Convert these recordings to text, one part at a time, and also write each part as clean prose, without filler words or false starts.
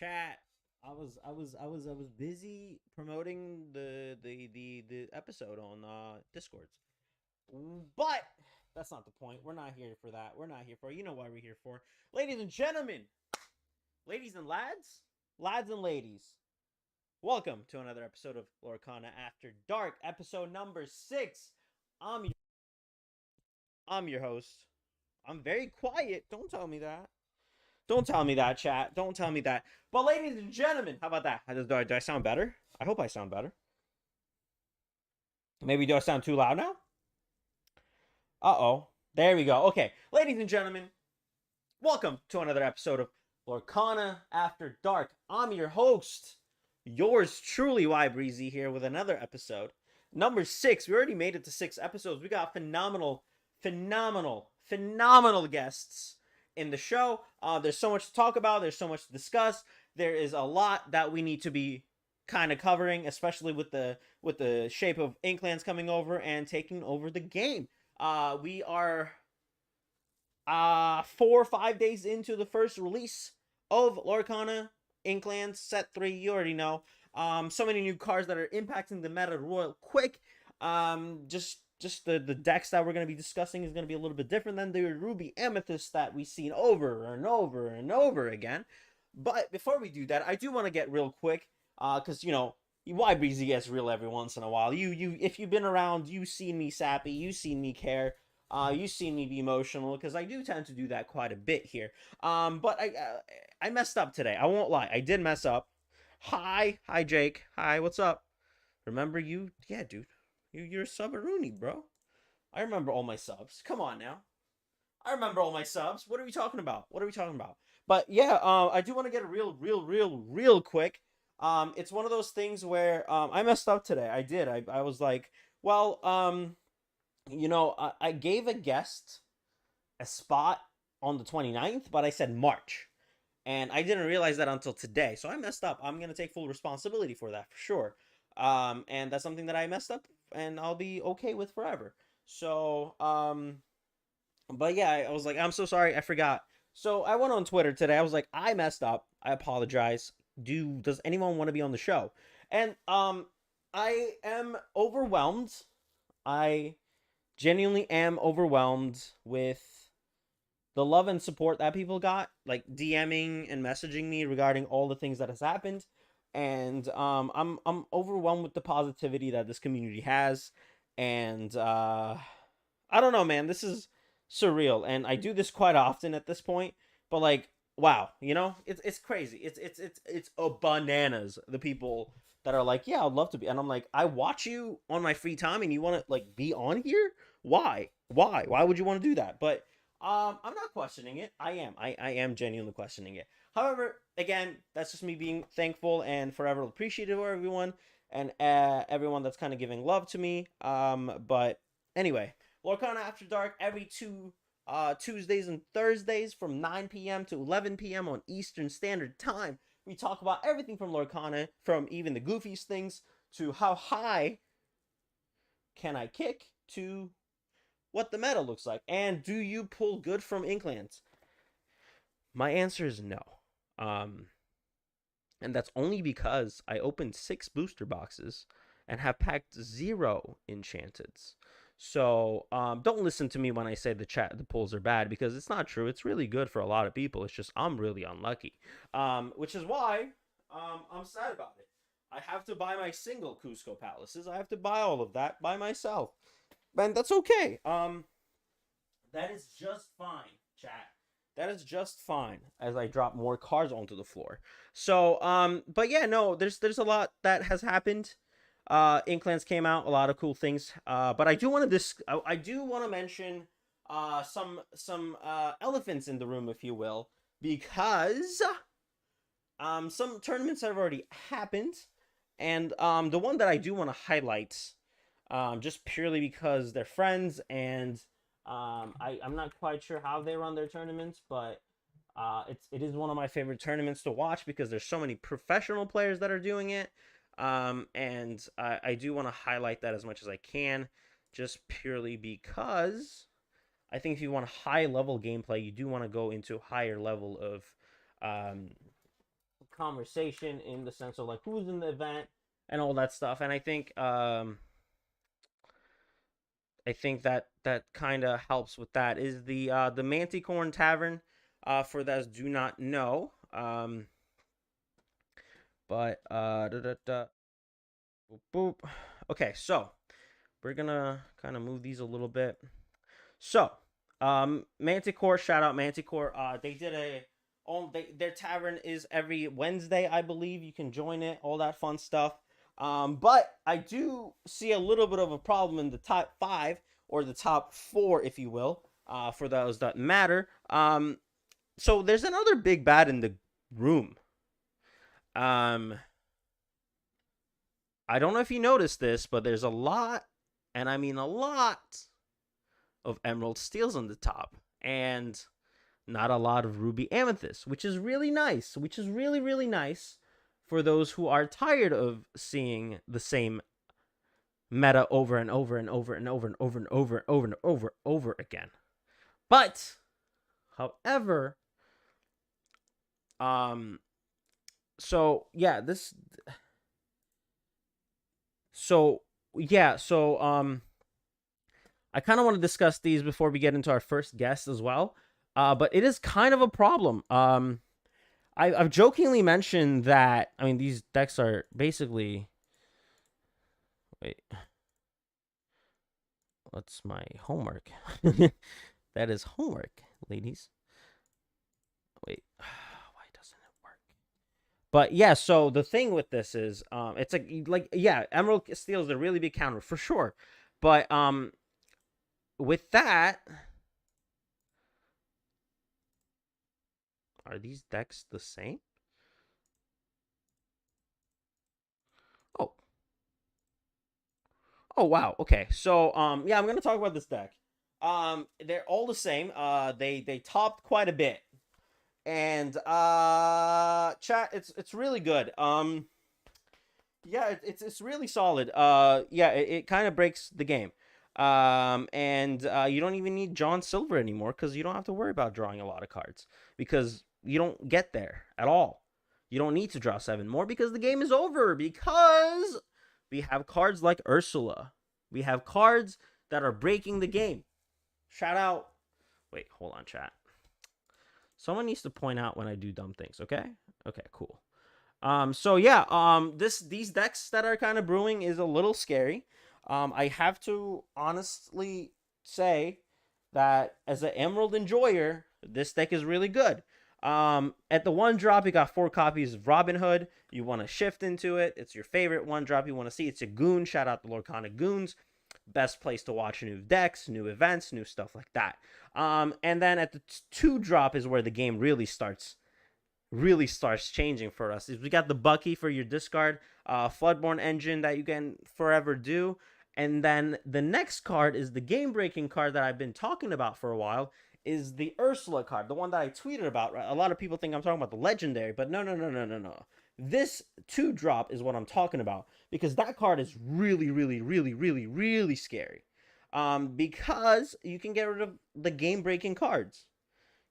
Chat. I was busy promoting the episode on Discords. But that's not the point. We're not here for that. We're not here for. You know why we're here for. Ladies and gentlemen, ladies and lads and ladies. Welcome to another episode of Lorcana After Dark, episode number 6. I'm your, I'm your host. I'm very quiet. Don't tell me that. Don't tell me that, chat. Don't tell me that. But ladies and gentlemen, how about that? Do I sound better? I hope I sound better. Maybe do I sound too loud now? Uh-oh. There we go. Okay. Ladies and gentlemen, welcome to another episode of Lorcana After Dark. I'm your host, yours truly, YBreezy, here with another episode. Number 6. We already made it to 6 episodes. We got phenomenal guests in the show. There's so much to talk about. There's so much to discuss. There is a lot that we need to be kind of covering, especially with the shape of Inklands coming over and taking over the game. We are 4 or 5 days into the first release of Lorcana Inklands Set 3. You already know. So many new cards that are impacting the meta real quick. Just the decks that we're going to be discussing is going to be a little bit different than the Ruby Amethyst that we've seen over and over and over again. But before we do that, I do want to get real quick, because, you know, YBreezy gets real every once in a while. If you've been around, you've seen me sappy, you've seen me care, you've seen me be emotional, because I do tend to do that quite a bit here. But I messed up today. I won't lie. I did mess up. Hi, Jake. Hi, what's up? Remember you? Yeah, dude. You're a sub-a-rooney, bro. I remember all my subs. Come on now. I remember all my subs. What are we talking about? But yeah, I do want to get a real quick. It's one of those things where I messed up today. I did. I was like, well, I gave a guest a spot on the 29th, but I said March. And I didn't realize that until today. So I messed up. I'm going to take full responsibility for that for sure. And that's something that I messed up and I'll be okay with forever. So, but yeah, I was like, I'm so sorry, I forgot. So I went on Twitter today. I was like, I messed up. I apologize. Does anyone want to be on the show? And I am overwhelmed. I genuinely am overwhelmed with the love and support that people got, like DMing and messaging me regarding all the things that has happened. And I'm overwhelmed with the positivity that this community has. And I don't know, man. This is surreal, and I do this quite often at this point. But like, wow, it's crazy. It's a bananas. The people that are like, yeah, I'd love to be, and I'm like, I watch you on my free time, and you want to like be on here? Why? Why would you want to do that? But I'm not questioning it. I am genuinely questioning it. However, again, that's just me being thankful and forever appreciative of everyone and everyone that's kind of giving love to me. But anyway, Lorcana After Dark every Tuesdays and Thursdays from 9 p.m. to 11 p.m. on Eastern Standard Time. We talk about everything from Lorcana, from even the goofiest things to how high can I kick to what the meta looks like. And do you pull good from Inklands? My answer is no. Um, and that's only because I opened 6 booster boxes and have packed 0 enchanteds. So don't listen to me when I say the pulls are bad, because it's not true. It's really good for a lot of people. It's just I'm really unlucky, which is why I'm sad about it. I have to buy my single Cusco Palaces. I have to buy all of that by myself, and that's okay. That is just fine, chat. That is just fine as I drop more cards onto the floor. So, but yeah, no, there's a lot that has happened. Inklands came out, a lot of cool things. But I do want to mention some elephants in the room, if you will, because some tournaments have already happened, and the one that I do want to highlight, just purely because they're friends, and I'm not quite sure how they run their tournaments, but it is one of my favorite tournaments to watch because there's so many professional players that are doing it. And I do want to highlight that as much as I can, just purely because I think if you want a high level gameplay, you do want to go into a higher level of conversation in the sense of like who's in the event and all that stuff. And I think that that kind of helps with that. Is the Manticorn Tavern, for those do not know. But da, da, da, boop, boop. Okay, so we're gonna kind of move these a little bit. So, Manticore, shout out Manticore. They did their tavern is every Wednesday, I believe. You can join it, all that fun stuff. But I do see a little bit of a problem in the top 5 or the top 4, if you will, for those that matter. So there's another big bad in the room. I don't know if you noticed this, but there's a lot, and I mean a lot, of emerald steels on the top, and not a lot of ruby amethyst, which is really nice. Which is really, really nice for those who are tired of seeing the same meta over and over and over and over and over and over and over and over again. But, however, so yeah, I kind of want to discuss these before we get into our first guest as well. But it is kind of a problem. I've jokingly mentioned that, I mean, these decks are basically... Wait. What's my homework? That is homework, ladies. Wait. Why doesn't it work? But yeah, so the thing with this is, it's yeah, Emerald Steel is a really big counter, for sure. But, with that... Are these decks the same? Oh. Oh, wow. Okay. So, yeah, I'm going to talk about this deck. They're all the same. They topped quite a bit. And, chat, it's really good. Yeah, it's really solid. Yeah, it kind of breaks the game. And you don't even need John Silver anymore because you don't have to worry about drawing a lot of cards because you don't get there at all. You don't need to draw 7 more because the game is over, because we have cards like Ursula. We have cards that are breaking the game. Shout out. Wait, hold on, chat. Someone needs to point out when I do dumb things, okay? Okay, cool. So yeah, these decks that are kind of brewing is a little scary. I have to honestly say that as an Emerald enjoyer, this deck is really good. At the 1-drop, you got 4 copies of Robin Hood. You want to shift into it. It's your favorite 1-drop you want to see. It's a goon. Shout out the Lorcana goons. Best place to watch new decks, new events, new stuff like that. And then at the 2-drop is where the game really starts changing for us. We got the Bucky for your discard, Floodborn Engine that you can forever do. And then the next card is the game-breaking card that I've been talking about for a while, is the Ursula card, the one that I tweeted about. Right? A lot of people think I'm talking about the legendary, but no. This 2-drop is what I'm talking about, because that card is really, really, really, really, really scary. Because you can get rid of the game-breaking cards.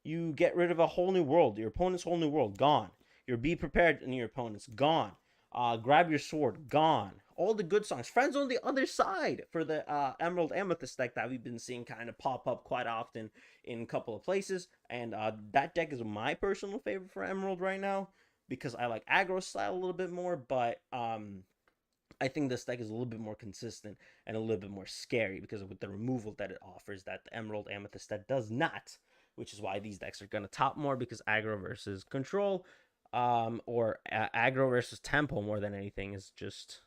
You get rid of a whole new world. Your opponent's whole new world, gone. Your Be Prepared in your opponent's gone. Grab Your Sword, gone. All the good songs. Friends on the Other Side for the Emerald Amethyst deck that we've been seeing kind of pop up quite often in a couple of places. And that deck is my personal favorite for Emerald right now, because I like aggro style a little bit more, but I think this deck is a little bit more consistent and a little bit more scary because of the removal that it offers that the Emerald Amethyst deck does not, which is why these decks are going to top more, because aggro versus control, or aggro versus tempo more than anything is just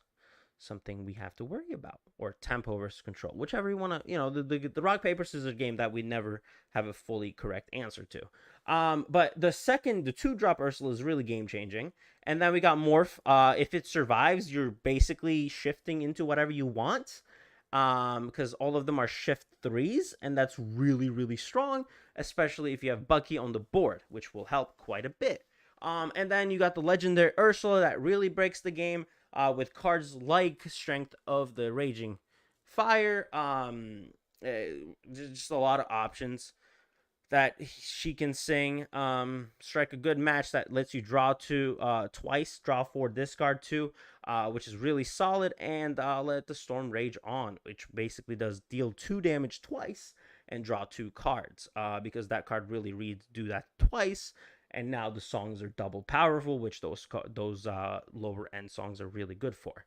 something we have to worry about, or tempo versus control, whichever you want to, the rock paper scissors game that we never have a fully correct answer to. But the 2-drop Ursula is really game changing. And then we got Morph. If it survives, you're basically shifting into whatever you want, because all of them are shift 3s, and that's really, really strong, especially if you have Bucky on the board, which will help quite a bit. And then you got the legendary Ursula that really breaks the game, with cards like Strength of the Raging Fire. Just a lot of options. that she can sing. Strike a good match that lets you draw two twice, draw four, discard two, which is really solid. And let the storm rage on, which basically does deal 2 damage twice and draw 2 cards. Because that card really reads do that twice. And now the songs are double powerful, which those lower end songs are really good for.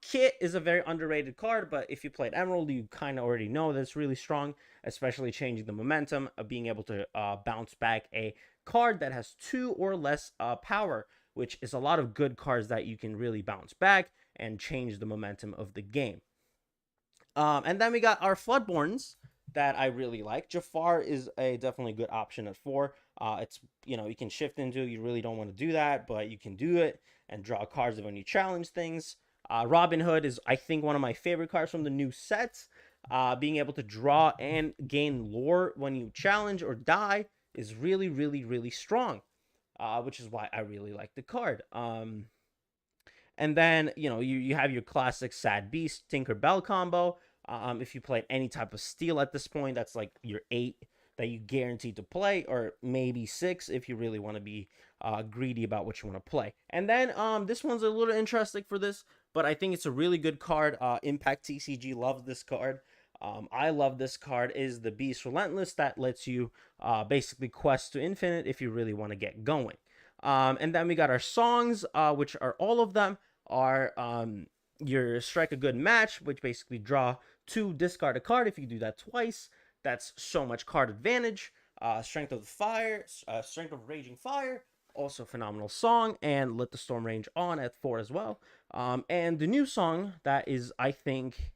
Kit is a very underrated card, but if you played Emerald, you kind of already know that it's really strong, especially changing the momentum of being able to bounce back a card that has 2 or less power, which is a lot of good cards that you can really bounce back and change the momentum of the game. And then we got our Floodborns that I really like. Jafar is a definitely good option at 4. It's, you can shift into, you really don't want to do that, but you can do it and draw cards when you challenge things. Robin Hood is, I think, one of my favorite cards from the new set. Being able to draw and gain lore when you challenge or die is really, really, really strong, which is why I really like the card. And then, you have your classic Sad Beast, Tinkerbell combo. If you played any type of steel at this point, that's like your 8 that you guaranteed to play, or maybe 6 if you really want to be greedy about what you want to play. And then this one's a little interesting for this, but I think it's a really good card. Impact TCG loves this card. I love this card. Is the Beast Relentless that lets you basically quest to infinite if you really want to get going. And then we got our songs, which are all of them are your Strike a Good Match, which basically draw 2, discard a card. If you do that twice, that's so much card advantage. Strength of the Fire, Strength of Raging Fire, also phenomenal song, and Let the Storm Rage On at 4 as well. And the new song that is, I think,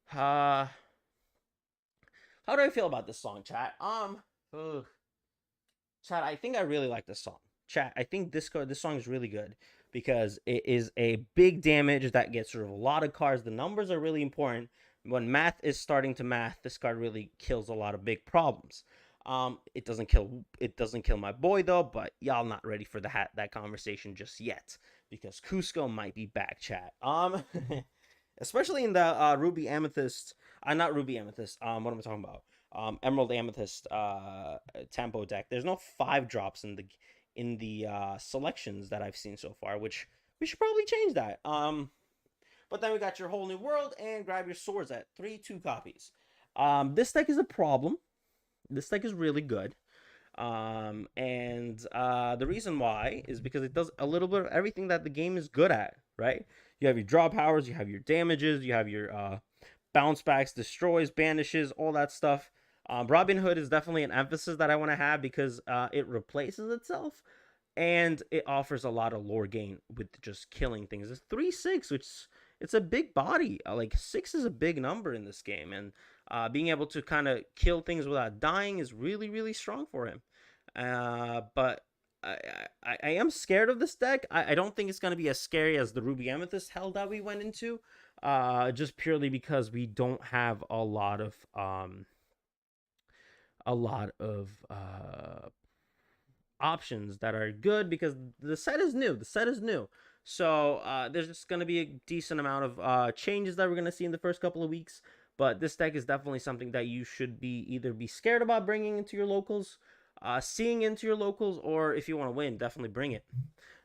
how do I feel about this song, chat? Chat, I think I really like this song. Chat, I think this song is really good because it is a big damage that gets rid of a lot of cards. The numbers are really important. When math is starting to math, this card really kills a lot of big problems. It doesn't kill my boy though, but y'all not ready for that conversation just yet because Cusco might be back, chat. Especially in the Ruby Amethyst, not Ruby Amethyst. What am I talking about? Emerald Amethyst tempo deck. There's no 5 drops in the selections that I've seen so far, which we should probably change that. But then we got your Whole New World and Grab Your Swords at 3 2 copies. This deck is a problem. This deck is really good. And the reason why is because it does a little bit of everything that the game is good at, right? You have your draw powers, you have your damages, you have your bounce backs, destroys, banishes, all that stuff. Robin Hood is definitely an emphasis that I want to have because it replaces itself and it offers a lot of lore gain with just killing things. It's 3/6, which it's a big body. Like 6 is a big number in this game, and being able to kind of kill things without dying is really, really strong for him. But I am scared of this deck. I don't think it's going to be as scary as the Ruby Amethyst hell that we went into, just purely because we don't have a lot of options that are good because the set is new. So there's just going to be a decent amount of changes that we're going to see in the first couple of weeks. But this deck is definitely something that you should either be scared about bringing into your locals, seeing into your locals, or if you want to win, definitely bring it.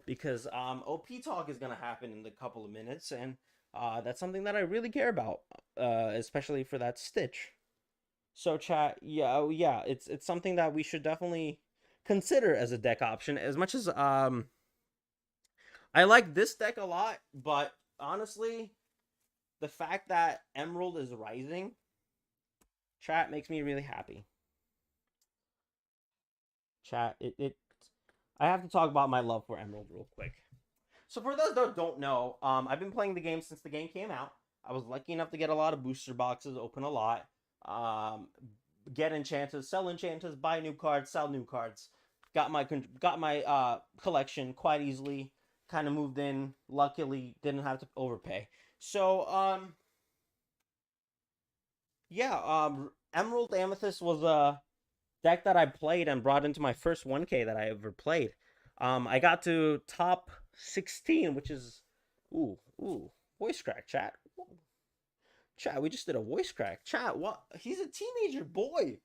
Because OP talk is going to happen in a couple of minutes, and that's something that I really care about, especially for that Stitch. So chat, yeah, it's something that we should definitely consider as a deck option. As much as I like this deck a lot, but honestly, the fact that Emerald is rising, chat, makes me really happy. Chat, I have to talk about my love for Emerald real quick. So for those that don't know, I've been playing the game since the game came out. I was lucky enough to get a lot of booster boxes, open a lot, get enchanters, sell enchanters, buy new cards, sell new cards. Got my collection quite easily. Kind of moved in. Luckily, didn't have to overpay. So yeah, Emerald Amethyst was a deck that I played and brought into my first 1K that I ever played. I got to top 16, which is voice crack, chat. Chat, we just did a voice crack. Chat, what? He's a teenager boy.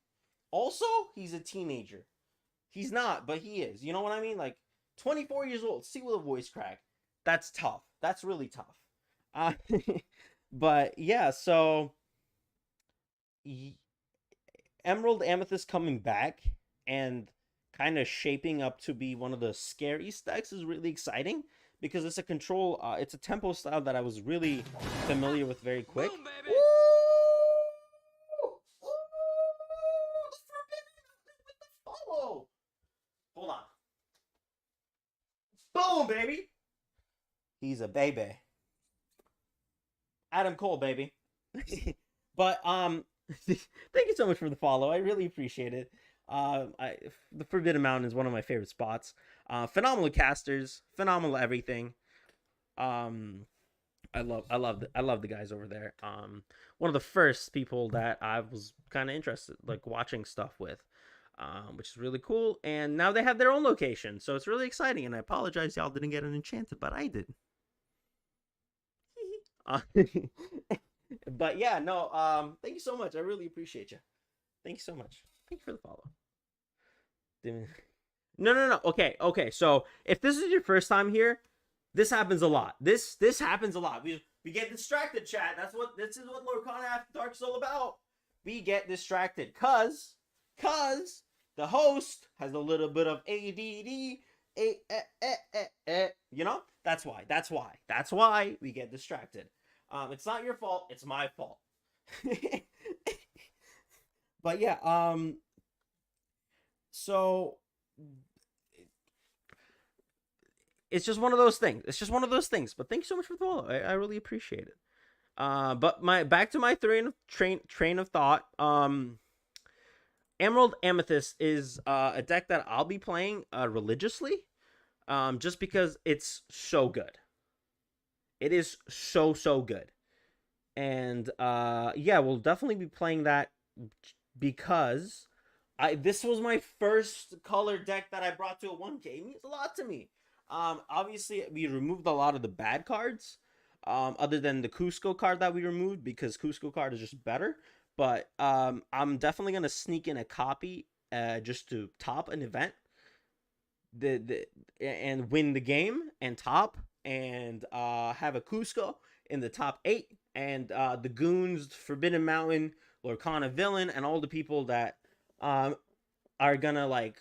Also, he's a teenager. He's not, but he is. You know what I mean? Like 24 years old, see with a voice crack. That's tough. That's really tough. Uh, but yeah, so Emerald Amethyst coming back and kind of shaping up to be one of the scary stacks is really exciting because it's a control, it's a tempo style that I was really familiar with very quick. Boom, baby. Follow. Hold on. Boom, baby. He's a baby. Adam Cole, baby. But thank you so much for the follow. I really appreciate it. The Forbidden Mountain is one of my favorite spots. Phenomenal casters, phenomenal everything. I love the guys over there. One of the first people that I was kind of interested, like watching stuff with, which is really cool. And now they have their own location, so it's really exciting. And I apologize, y'all didn't get an enchanted, but I did. But yeah, no. Thank you so much. I really appreciate you. Thank you so much. Thank you for the follow. No. Okay. So if this is your first time here, this happens a lot. This happens a lot. We get distracted, chat. This is what Lorcana After Dark is all about. We get distracted cause the host has a little bit of ADD. You know? That's why we get distracted. It's not your fault, it's my fault. But yeah, so it's just one of those things. But thank you so much for the follow. I really appreciate it. But back to my train of thought. Emerald Amethyst is a deck that I'll be playing religiously, just because it's so good. It is so good, and yeah, we'll definitely be playing that because this was my first color deck that I brought to a 1K. It means a lot to me. Obviously, we removed a lot of the bad cards, other than the Cusco card that we removed because Cusco card is just better. But I'm definitely gonna sneak in a copy just to top an event, and win the game and top and have a Cusco in the top 8 and the goons, Forbidden Mountain, Lorcana villain, and all the people that are gonna like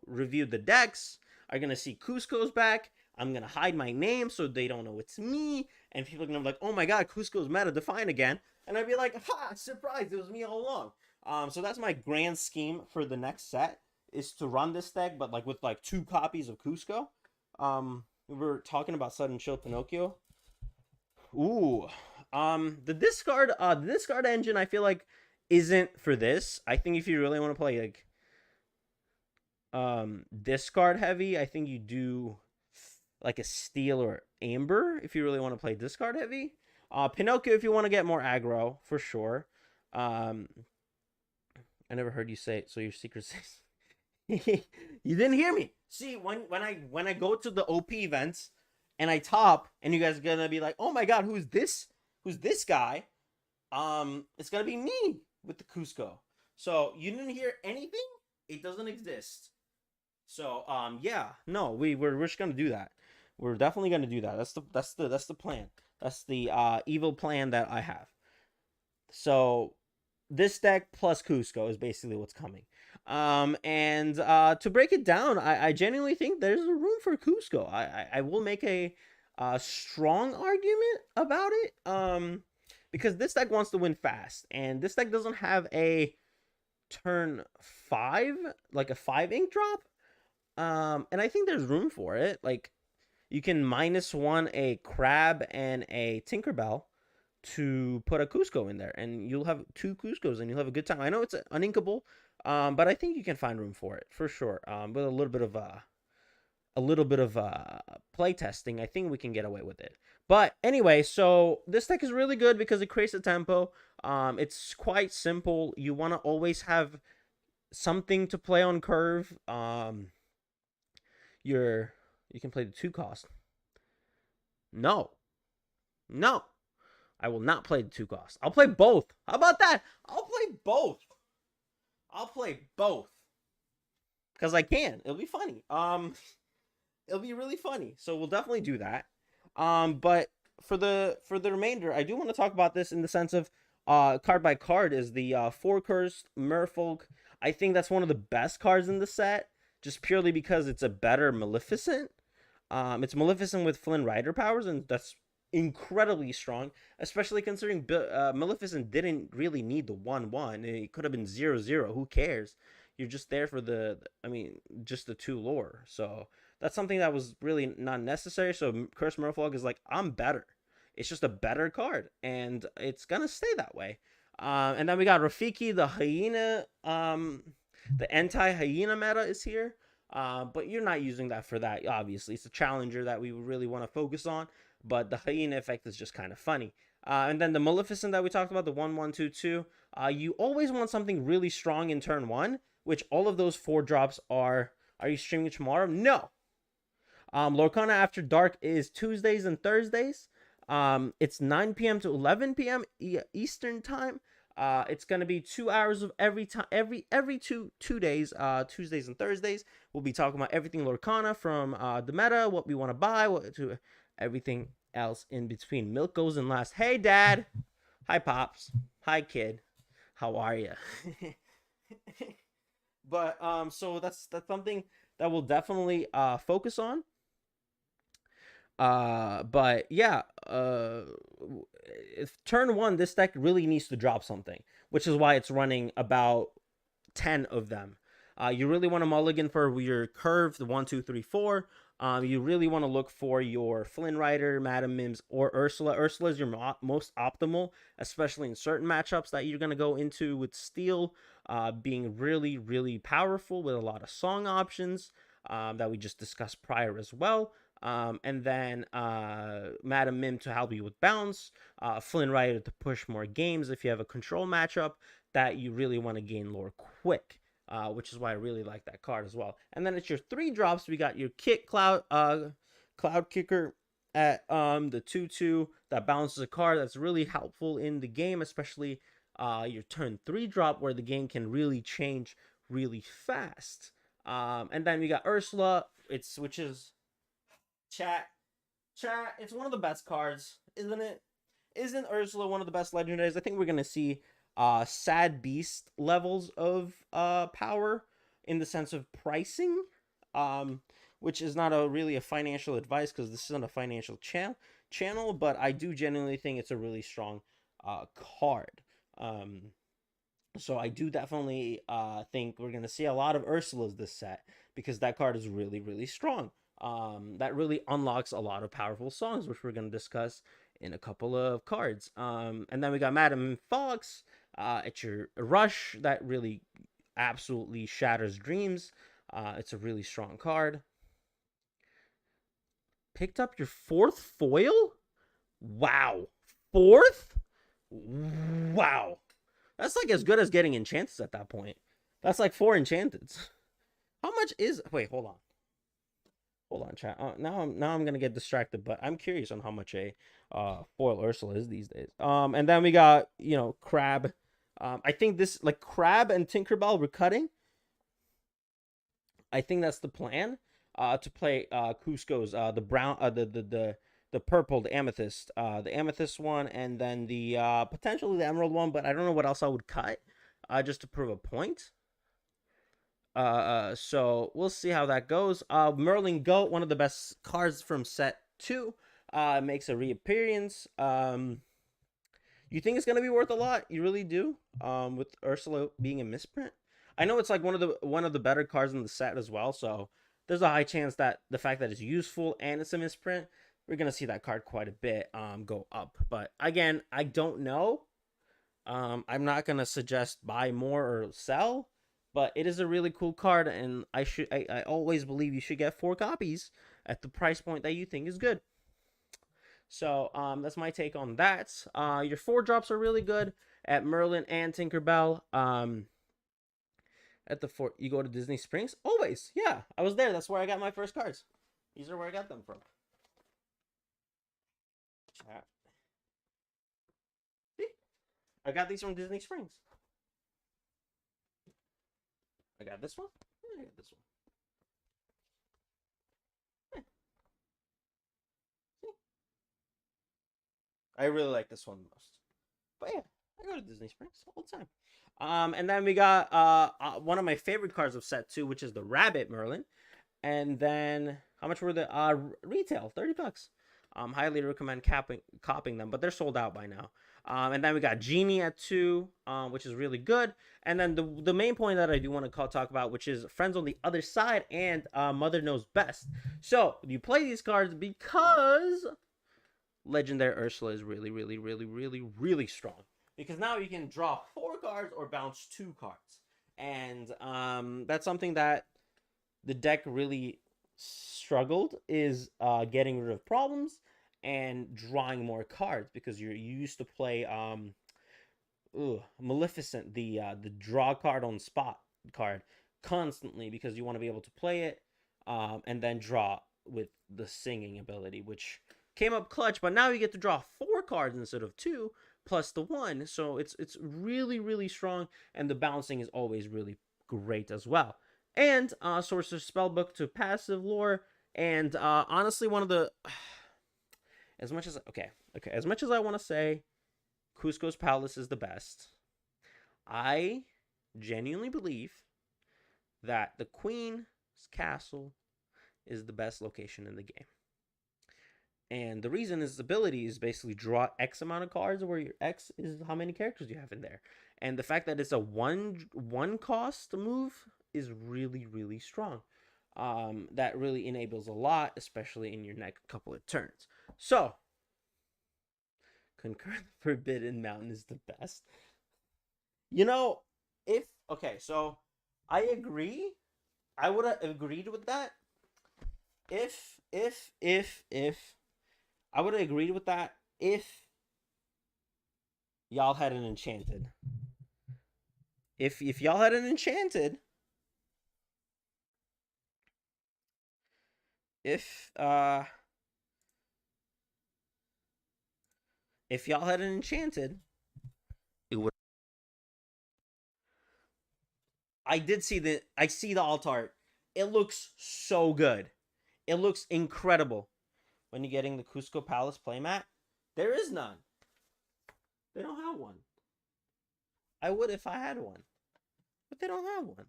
review the decks are gonna see Cusco's back. I'm gonna hide my name so they don't know it's me, and people are gonna be like, "Oh my god, Cusco's meta defined again," and I'd be like, "Ha! Surprise! It was me all along." So that's my grand scheme for the next set is to run this deck, but like with like 2 copies of Cusco. We're talking about Sudden Chill Pinocchio. Ooh, the discard engine I feel like isn't for this. I think if you really want to play like discard heavy, I think you do like a steel or amber if you really want to play discard heavy. Pinocchio if you want to get more aggro for sure. I never heard you say it, so your secret says you didn't hear me. See, when I go to the OP events and I top, and you guys are gonna be like, "Oh my god, who's this guy?" It's gonna be me with the Cusco. So you didn't hear anything. It doesn't exist. So yeah, no, we're just gonna do that. We're definitely gonna do that. That's the plan. That's the evil plan that I have. So this deck plus Cusco is basically what's coming. And to break it down, I genuinely think there's a room for Cusco. I will make a strong argument about it. Because this deck wants to win fast, and this deck doesn't have a turn 5, like a 5 ink drop. And I think there's room for it. Like, you can -1 a Crab and a Tinkerbell to put a Cusco in there, and you'll have 2 Cuscos, and you'll have a good time. I know it's uninkable, but I think you can find room for it for sure. With a little bit of play testing, I think we can get away with it. But anyway, so this deck is really good because it creates a tempo. It's quite simple. You want to always have something to play on curve. You can play the 2 cost. No, I will not play the 2 cost. I'll play both. How about that? I'll play both. I'll play both because I can. It'll be funny. It'll be really funny. So we'll definitely do that. But for the remainder, I do want to talk about this in the sense of card by card is the Four Cursed Merfolk. I think that's one of the best cards in the set, just purely because it's a better Maleficent. It's Maleficent with Flynn Rider powers, and that's incredibly strong, especially considering Maleficent didn't really need the 1/1. It could have been 0/0. Who cares? You're just there for I mean, just the 2 lore. So that's something that was really not necessary. So Curse Merfolk is like, I'm better. It's just a better card, and it's gonna stay that way. And then we got Rafiki, the hyena. The anti-hyena meta is here. But you're not using that for that, obviously. It's a challenger that we really want to focus on, but the hyena effect is just kind of funny. And then the Maleficent that we talked about, the 1/1/2/2, you always want something really strong in turn 1, which all of those 4 drops are. Are you streaming tomorrow? No. Lorcana After Dark is Tuesdays and Thursdays. It's 9 p.m. to 11 p.m. Eastern time. It's gonna be 2 hours of every time, every two days, Tuesdays and Thursdays. We'll be talking about everything Lorcana, from the meta, what we want to buy, to everything else in between. Milk goes in last. Hey, Dad. Hi, Pops. Hi, kid. How are you? But so that's something that we'll definitely focus on. But yeah, if turn 1, this deck really needs to drop something, which is why it's running about 10 of them. You really want to mulligan for your curved 1, 2, 3, 4. You really want to look for your Flynn Rider, Madam Mims, or Ursula. Ursula is your most optimal, especially in certain matchups that you're going to go into with Steel, being really, really powerful with a lot of song options that we just discussed prior as well. And then Madam Mim to help you with bounce, Flynn Rider to push more games if you have a control matchup that you really want to gain lore quick. Which is why I really like that card as well. And then it's your 3 drops. We got your Kick Cloud Kicker at the 2/2 that bounces a card. That's really helpful in the game, especially your turn 3 drop where the game can really change really fast. And then we got Ursula, which is chat. It's one of the best cards, isn't it? Isn't Ursula one of the best legendaries? I think we're gonna see sad beast levels of power in the sense of pricing, which is not really a financial advice because this isn't a financial channel, but I do genuinely think it's a really strong card. So I do definitely think we're gonna see a lot of Ursulas this set because that card is really, really strong. That really unlocks a lot of powerful songs, which we're gonna discuss in a couple of cards. And then we got Madam Fox. It's your Rush that really absolutely shatters dreams. It's a really strong card. Picked up your 4th foil? Wow. 4th? Wow. That's like as good as getting enchanteds at that point. That's like 4 enchanteds. How much is... Wait, hold on, chat. Now I'm gonna get distracted, but I'm curious on how much a foil Ursula is these days. And then we got, Crab. I think this, like, Crab and Tinkerbell we're cutting. I think that's the plan. To play Cusco's the brown, the purple, the amethyst one, and then the potentially the emerald one, but I don't know what else I would cut, just to prove a point. So we'll see how that goes. Merlin Goat, one of the best cards from set 2, makes a reappearance. You think it's gonna be worth a lot? You really do? With Ursula being a misprint, I know it's like one of the better cards in the set as well. So there's a high chance that the fact that it's useful and it's a misprint, we're gonna see that card quite a bit go up. But again, I don't know. I'm not gonna suggest buy more or sell, but it is a really cool card, and I always believe you should get 4 copies at the price point that you think is good. So that's my take on that. Your 4 drops are really good at Merlin and Tinkerbell. At the fort, you go to Disney Springs? Always, yeah. I was there. That's where I got my first cards. These are where I got them from. Chat. See? I got these from Disney Springs. I got this one. I got this one. I really like this one the most. But yeah, I go to Disney Springs all the time. And then we got one of my favorite cards of set 2, which is the Rabbit Merlin. And then how much were the retail? $30. Highly recommend copying them, but they're sold out by now. And then we got Genie at 2, which is really good. And then the main point that I do want to talk about, which is Friends on the Other Side and Mother Knows Best. So you play these cards because Legendary Ursula is really, really, really, really, really strong. Because now you can draw 4 cards or bounce 2 cards. And that's something that the deck really struggled, is getting rid of problems and drawing more cards, because you used to play Maleficent, the draw card on spot card, constantly, because you want to be able to play it and then draw with the singing ability, which came up clutch. But now you get to draw 4 cards instead of 2 plus the 1, so it's really, really strong, and the bouncing is always really great as well. And Sorcerer's Spellbook to passive lore, and honestly, one of the as much as I want to say Cusco's Palace is the best, I genuinely believe that the Queen's Castle is the best location in the game. And the reason is ability is basically draw X amount of cards, where your X is how many characters you have in there. And the fact that it's a one cost move is really, really strong. That really enables a lot, especially in your next couple of turns. So, Concur the Forbidden Mountain is the best. You know, so I agree. I would have agreed with that if I would have agreed with that if y'all had an enchanted. If y'all had an enchanted, if y'all had an enchanted, it would. I see the alt art. It looks so good. It looks incredible. When you're getting the Cusco Palace playmat, there is none. They don't have one. I would if I had one, but they don't have one.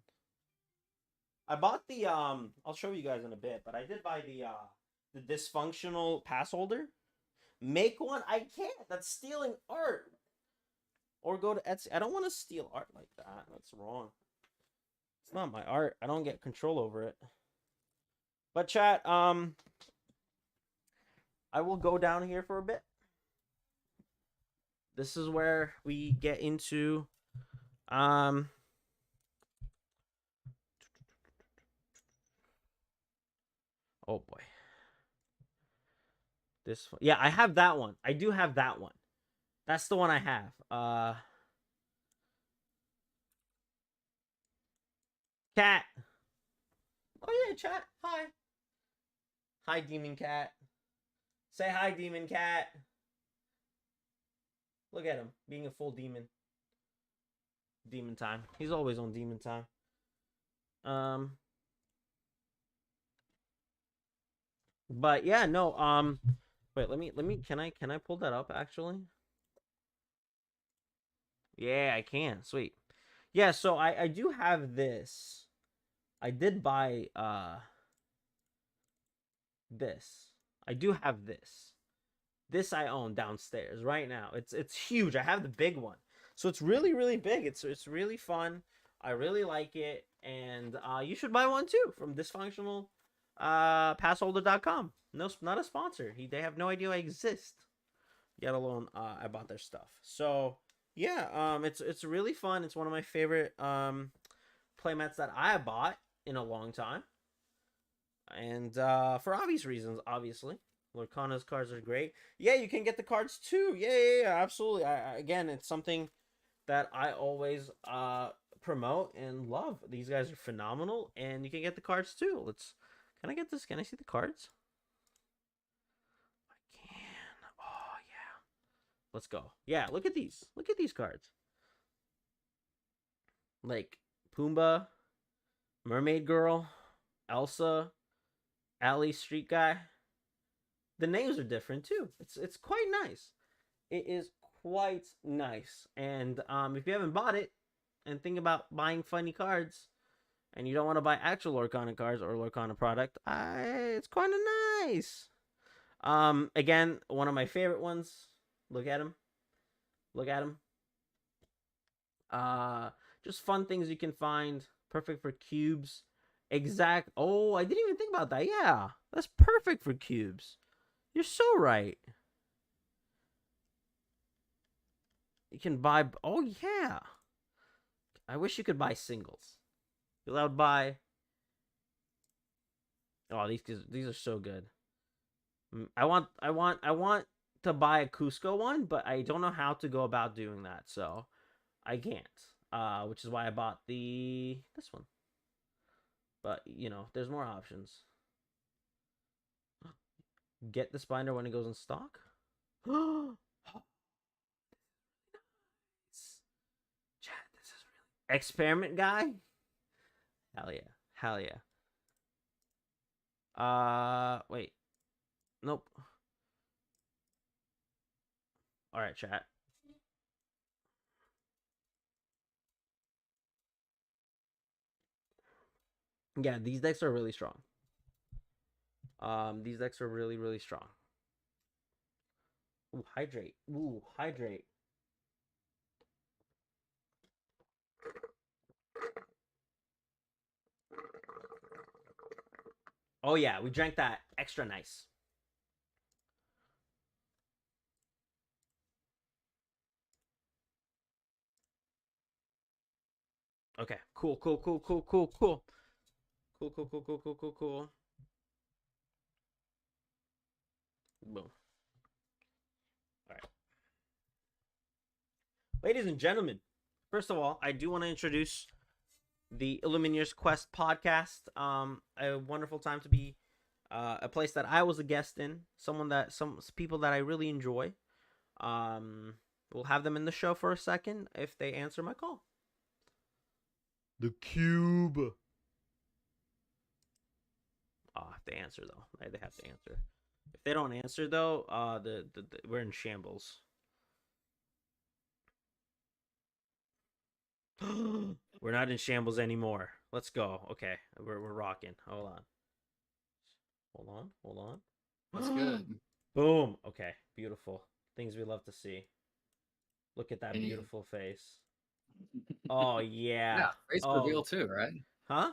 I bought the I'll show you guys in a bit, but I did buy the dysfunctional pass holder. Make one? I can't. That's stealing art. Or go to Etsy. I don't want to steal art like that. That's wrong. It's not my art. I don't get control over it. But chat, I will go down here for a bit. This is where we get into oh boy. This one. Yeah, I have that one. I do have that one. That's the one I have. Cat. Oh yeah, chat. Hi. Hi, Demon Cat. Say hi, Demon Cat. Look at him, being a full demon. Demon time. He's always on demon time. But yeah, no, wait, let me can I pull that up actually? Yeah, I can. Sweet. Yeah, so I do have this. I did buy this. I do have this. This I own downstairs right now. It's huge. I have the big one. So it's really, really big. It's really fun. I really like it, and you should buy one too from dysfunctional passholder.com. No, not a sponsor. They have no idea I exist, yet alone I bought their stuff. So yeah, it's really fun. It's one of my favorite playmats that I bought in a long time, and for obvious reasons, obviously. Lorcana's cards are great. Yeah, you can get the cards too. Yeah, absolutely. Again, it's something that I always promote and love. These guys are phenomenal, and you can get the cards too. Can I get this? Can I see the cards? I can. Oh yeah. Let's go. Yeah, look at these. Look at these cards. Like Pumbaa, Mermaid Girl, Elsa, Alley Street Guy. The names are different too. It's quite nice. It is quite nice. And if you haven't bought it and think about buying funny cards, and you don't want to buy actual Lorcana cards or Lorcana product, it's kind of nice. Again, one of my favorite ones. Look at him. Look at him. Just fun things you can find. Perfect for cubes. Exact. Oh, I didn't even think about that. Yeah, that's perfect for cubes. You're so right. You can buy. Oh yeah. I wish you could buy singles. You're allowed to buy. Oh, these are so good. I want to buy a Cusco one, but I don't know how to go about doing that, so I can't. Which is why I bought this one. But you know, there's more options. Get this binder when it goes in stock. Chat, this is really experiment guy. Hell yeah, hell yeah. Wait, nope. All right, chat. Yeah, these decks are really strong. These decks are really, really strong. Ooh, hydrate. Ooh, hydrate. Oh yeah, we drank that extra nice. Okay, cool. Cool. Boom. All right. Ladies and gentlemen, first of all, I do want to introduce the Illumineers Quest podcast. A wonderful time to be a place that I was a guest in, some people that I really enjoy. We'll have them in the show for a second if they answer my call. The cube. Oh, if they answer though, they have to answer. If they don't answer though, we're in shambles. We're not in shambles anymore. Let's go. Okay, we're rocking. Hold on. That's good. Boom. Okay, beautiful. Things we love to see. Look at that beautiful face. Oh yeah. Yeah, face reveal too, right? Huh?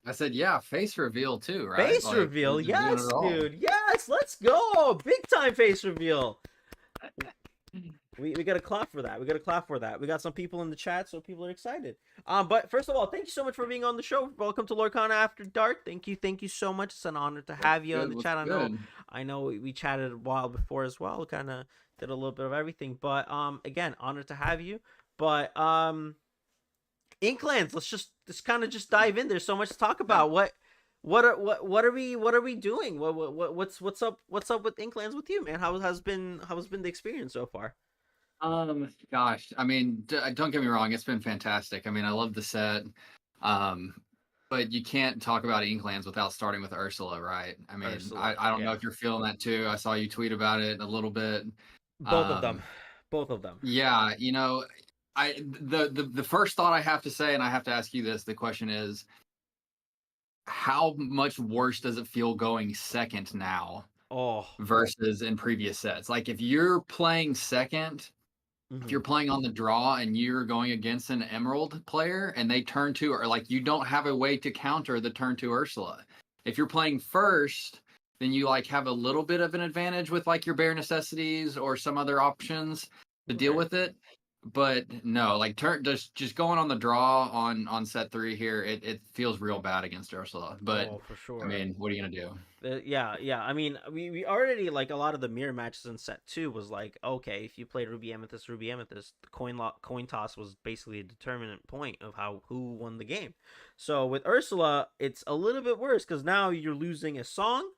I said, yeah, face reveal too, right? Face like, reveal, yes, dude. Yes, let's go. Big time face reveal. We got to clap for that. We got some people in the chat, so people are excited. But first of all, thank you so much for being on the show. Welcome to Lorcana After Dark. Thank you so much. It's an honor to have you in the chat. I know we chatted a while before as well. Kind of did a little bit of everything, but again, honor to have you. But Inklands, let's just kind of just dive in. There's so much to talk about. What are we doing? What's up with Inklands with you, man? How has been the experience so far? Gosh, I mean, don't get me wrong, it's been fantastic. I mean, I love the set. But you can't talk about Inklands without starting with Ursula, right? I mean, Ursula, I don't know if you're feeling that too. I saw you tweet about it a little bit. Both of them. Yeah, you know, the first thought I have to say, and I have to ask you this, the question is, how much worse does it feel going second now versus in previous sets? Like if you're playing second, if you're playing on the draw and you're going against an Emerald player and they turn to, or like you don't have a way to counter the turn to Ursula. If you're playing first, then you like have a little bit of an advantage with like your bare necessities or some other options to deal with it. But no, like just going on the draw on set 3 here, it feels real bad against Ursula. But for sure. I mean, what are you gonna do? Yeah. I mean, we already like a lot of the mirror matches in set 2 was like, okay, if you played Ruby Amethyst, the coin toss was basically a determinant point of who won the game. So with Ursula, it's a little bit worse because now you're losing a song,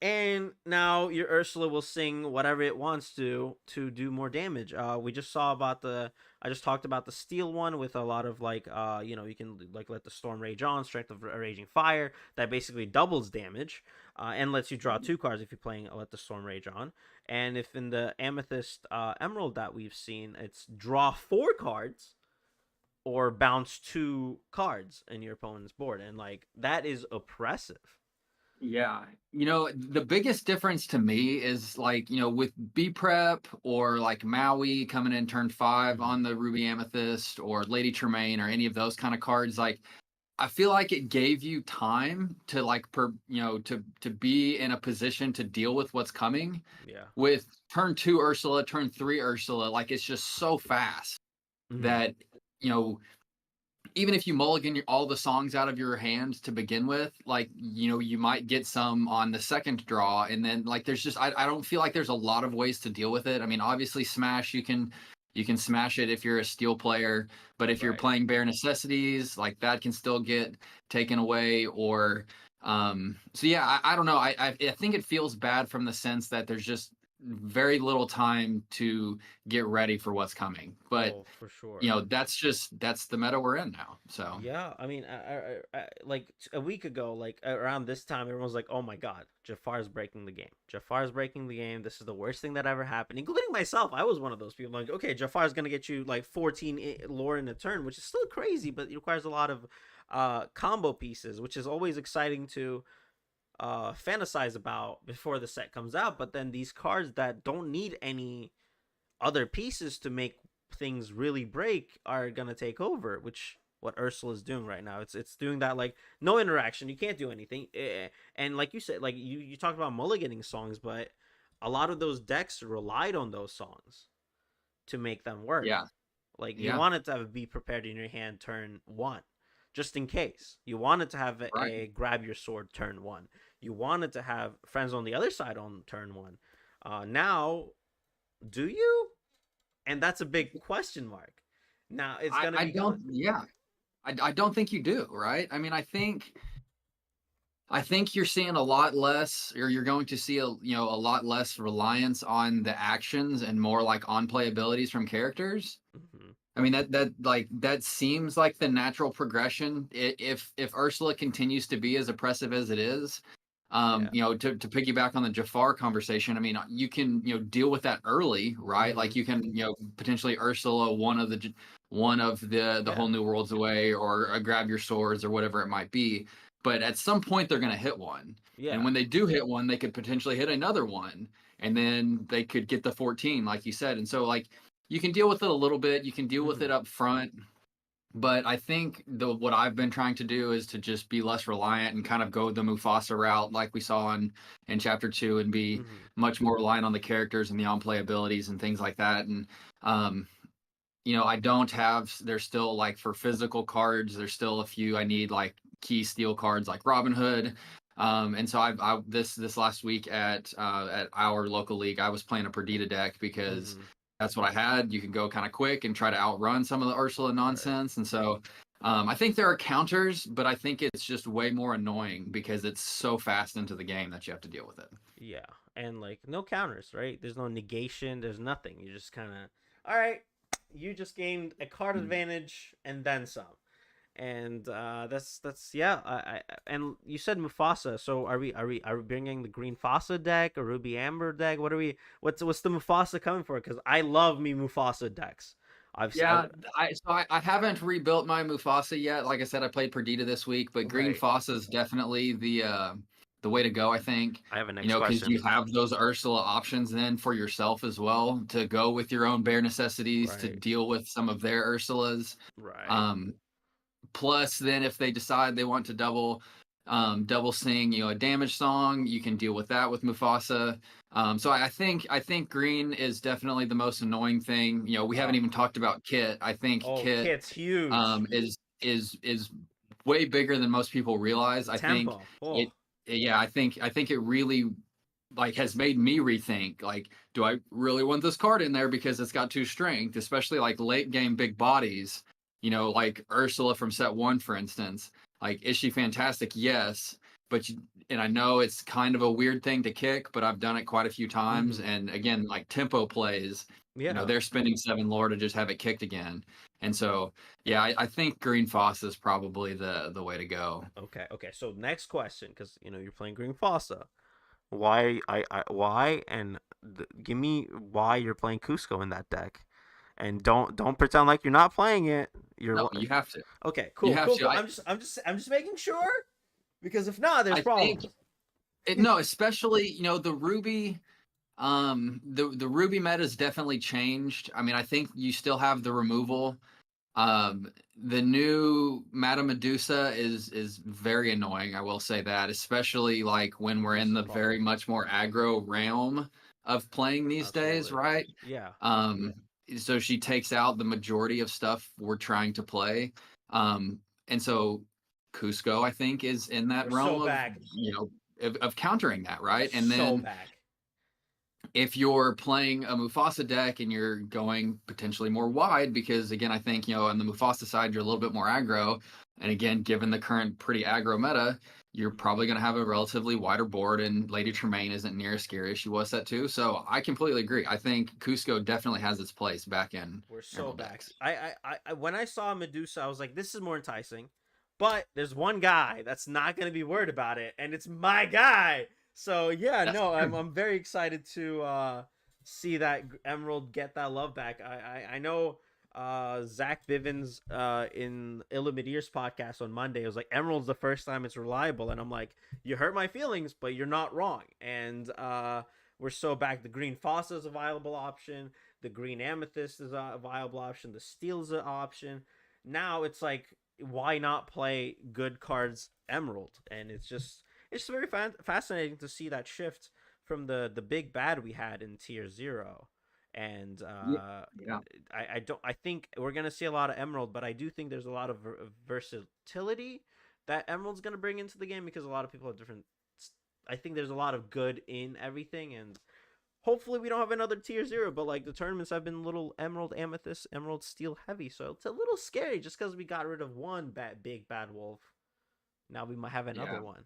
And now your Ursula will sing whatever it wants to do more damage. We just saw about the I just talked about the steel one with a lot of like you can like let the storm rage on, strength of raging fire that basically doubles damage, and lets you draw 2 cards if you're playing let the storm rage on. And if in the amethyst emerald that we've seen, it's draw 4 cards or bounce 2 cards in your opponent's board, and like that is oppressive. Yeah. The biggest difference to me is like, with B Prep or like Maui coming in turn 5 Mm-hmm. on the Ruby Amethyst or Lady Tremaine or any of those kind of cards, like I feel like it gave you time to like to be in a position to deal with what's coming. Yeah. With turn 2 Ursula, turn 3 Ursula, like it's just so fast Mm-hmm. that you know even if you mulligan all the songs out of your hand to begin with, like you might get some on the second draw, and then like there's just I don't feel like there's a lot of ways to deal with it. I mean, obviously smash, you can smash it if you're a steel player, but if you're Right. playing bare necessities, like that can still get taken away. Or so yeah, I don't know. I think it feels bad from the sense that there's just very little time to get ready for what's coming. But Oh, for sure. that's the meta we're in now. So Yeah, I mean, like a week ago, like around this time, everyone was like, "Oh my God, Jafar's breaking the game. Jafar's breaking the game. This is the worst thing that ever happened." Including myself, I was one of those people. Like, okay, Jafar's gonna get you like 14 lore in a turn, which is still crazy, but it requires a lot of combo pieces, which is always exciting to fantasize about before the set comes out. But then these cards that don't need any other pieces to make things really break are gonna take over, which what Ursula's doing right now. It's doing that like no interaction. You can't do anything. And like you said, like you talked about mulliganing songs, but a lot of those decks relied on those songs to make them work. yeah, Like you yeah, wanted to have be prepared in your hand turn 1, just in case. You wanted to have right. a grab your sword turn 1. You wanted to have friends on the other side on turn 1. Now, do you? And that's a big question mark. Now it's I gonna I be don't gone. yeah. I don't think you do, right? I mean, I think you're seeing a lot less, or you're going to see a lot less reliance on the actions and more like on play abilities from characters. Mm-hmm. I mean that seems like the natural progression. If Ursula continues to be as oppressive as it is, Yeah. to piggyback on the Jafar conversation, I mean, you can deal with that early, right? Mm-hmm. Like you can potentially Ursula one of the Yeah. whole new worlds away, or grab your swords or whatever it might be. But at some point they're going to hit one, and Yeah. when they do hit one, they could potentially hit another one, and then they could get the 14, like you said. And so like you can deal with it a little bit, you can deal with Mm-hmm. it up front, but I think what I've been trying to do is to just be less reliant and kind of go the Mufasa route, like we saw in chapter 2, and be Mm-hmm. much more reliant on the characters and the on play abilities and things like that. And um, I don't have. There's still like for physical cards, there's still a few I need, like key steel cards like Robin Hood. And so this last week at our local league, I was playing a Perdita deck because Mm-hmm. that's what I had. You can go kind of quick and try to outrun some of the Ursula Right. nonsense. And so I think there are counters, but I think it's just way more annoying because it's so fast into the game that you have to deal with it. Yeah. And like no counters, right? There's no negation. There's nothing. You just kind of, all right. You just gained a card advantage and then some. And that's yeah. And you said Mufasa. So are we bringing the Green Fasa deck or Ruby Amber deck? What are we? What's the Mufasa coming for? Because I love me Mufasa decks. I've Yeah, I haven't rebuilt my Mufasa yet. Like I said, I played Perdita this week, but Green right. Fossa is definitely the way to go, I think. I have a next Because question. you have those Ursula options then for yourself as well, to go with your own bare necessities to Right. deal with some of their Ursulas. Right. Um, Plus, then if they decide they want to double sing, a damage song, you can deal with that with Mufasa. So I think green is definitely the most annoying thing. We haven't Oh. even talked about Kit. I think Oh, Kit Kit's huge. is way bigger than most people realize. The I think tempo. Oh. it yeah, I think it really like has made me rethink, like, do I really want this card in there because it's got 2 strength, especially like late game big bodies, like Ursula from set 1, for instance. Like, is she fantastic? Yes. but and I know it's kind of a weird thing to kick, but I've done it quite a few times. Mm-hmm. And again, like tempo plays, Yeah. they're spending 7 lore to just have it kicked again. And so, yeah, I think Green Fossa is probably the way to go. Okay. Okay. So next question, because you're playing Green Fossa. Why give me why you're playing Cusco in that deck, and don't pretend like you're not playing it. No, you have to. Okay. You Cool. have Cool. to. Cool. I'm just making sure, because if not, there's I think problems. no, especially the Ruby. The Ruby meta has definitely changed. I mean, I think you still have the removal. The new Madame Medusa is very annoying. I will say that, especially like when we're What's in the the very problem? much more aggro realm of playing these days, Absolutely. right? Yeah. Um, so she takes out the majority of stuff we're trying to play. And so Cusco, I think, is in that We're realm so of back. of countering that, right? And So then back. if you're playing a Mufasa deck and you're going potentially more wide, because again, I think, on the Mufasa side, you're a little bit more aggro. And again, given the current pretty aggro meta, you're probably going to have a relatively wider board, and Lady Tremaine isn't near as scary as she was set to. So I completely agree. I think Cusco definitely has its place back in We're so Emerald back. decks. When I saw Medusa, I was like, this is more enticing. But there's one guy that's not gonna be worried about it, and it's my guy. So yeah, That's no, I'm true. I'm very excited to see that Emerald get that love back. I know Zach Bivens in Illumineer's podcast on Monday was like, Emerald's the first time it's reliable, and I'm like, you hurt my feelings, but you're not wrong. And we're so back. The Green Fossa is a viable option. The Green Amethyst is a viable option. The Steel's an option. Now it's like, why not play good cards Emerald? And it's very fascinating to see that shift from the big bad we had in tier 0. And Yeah. Yeah. I think we're gonna see a lot of Emerald, but I do think there's a lot of versatility that Emerald's gonna bring into the game, because a lot of people have different. I think there's a lot of good in everything, and hopefully we don't have another tier 0, but like the tournaments have been a little Emerald Amethyst, Emerald Steel heavy, so it's a little scary just because we got rid of one big bad wolf. Now we might have another Yeah. one.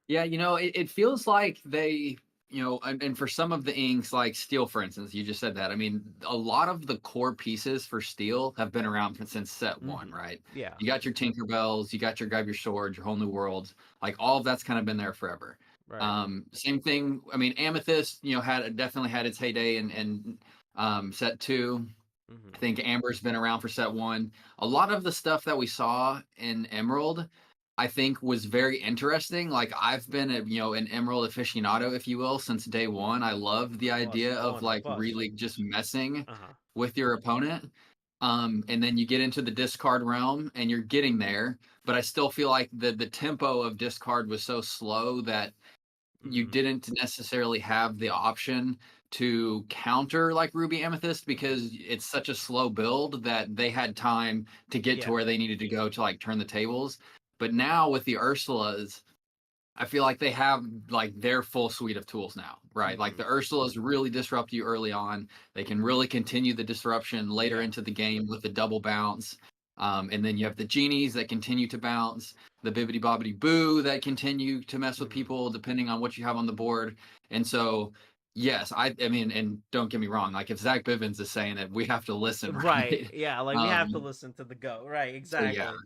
Yeah, it feels like they, and for some of the inks, like Steel, for instance, you just said that. I mean, a lot of the core pieces for Steel have been around since set one, Mm-hmm. right? Yeah. You got your Tinkerbells, you got your Grab Your Sword, your Whole New Worlds, like all of that's kind of been there forever. Right. Same thing. I mean, Amethyst, definitely had its heyday in set two. I Mm-hmm. think Amber's been around for set one. A lot of the stuff that we saw in Emerald, I think, was very interesting. Like I've been an Emerald aficionado, if you will, since day one. I love the Of us. idea of One like of us. really just messing Uh-huh. with your opponent. And then you get into the discard realm and you're getting there, but I still feel like the tempo of discard was so slow that you Mm-hmm. didn't necessarily have the option to counter like Ruby Amethyst, Mm-hmm. because it's such a slow build that they had time to get to Yeah. where they needed to go to like turn the tables. But now with the Ursulas, I feel like they have like their full suite of tools now, right? Like Mm-hmm. the Ursulas really disrupt you early on. They can really continue the disruption later Yeah. into the game with the double bounce. And then you have the genies that continue to bounce, the bibbity bobbity boo that continue to mess with Mm-hmm. people depending on what you have on the board. And so, yes, I mean, and don't get me wrong, like if Zach Bivens is saying it, we have to listen, Right. right? Yeah, like we have to listen to the go. Right, So yeah, exactly.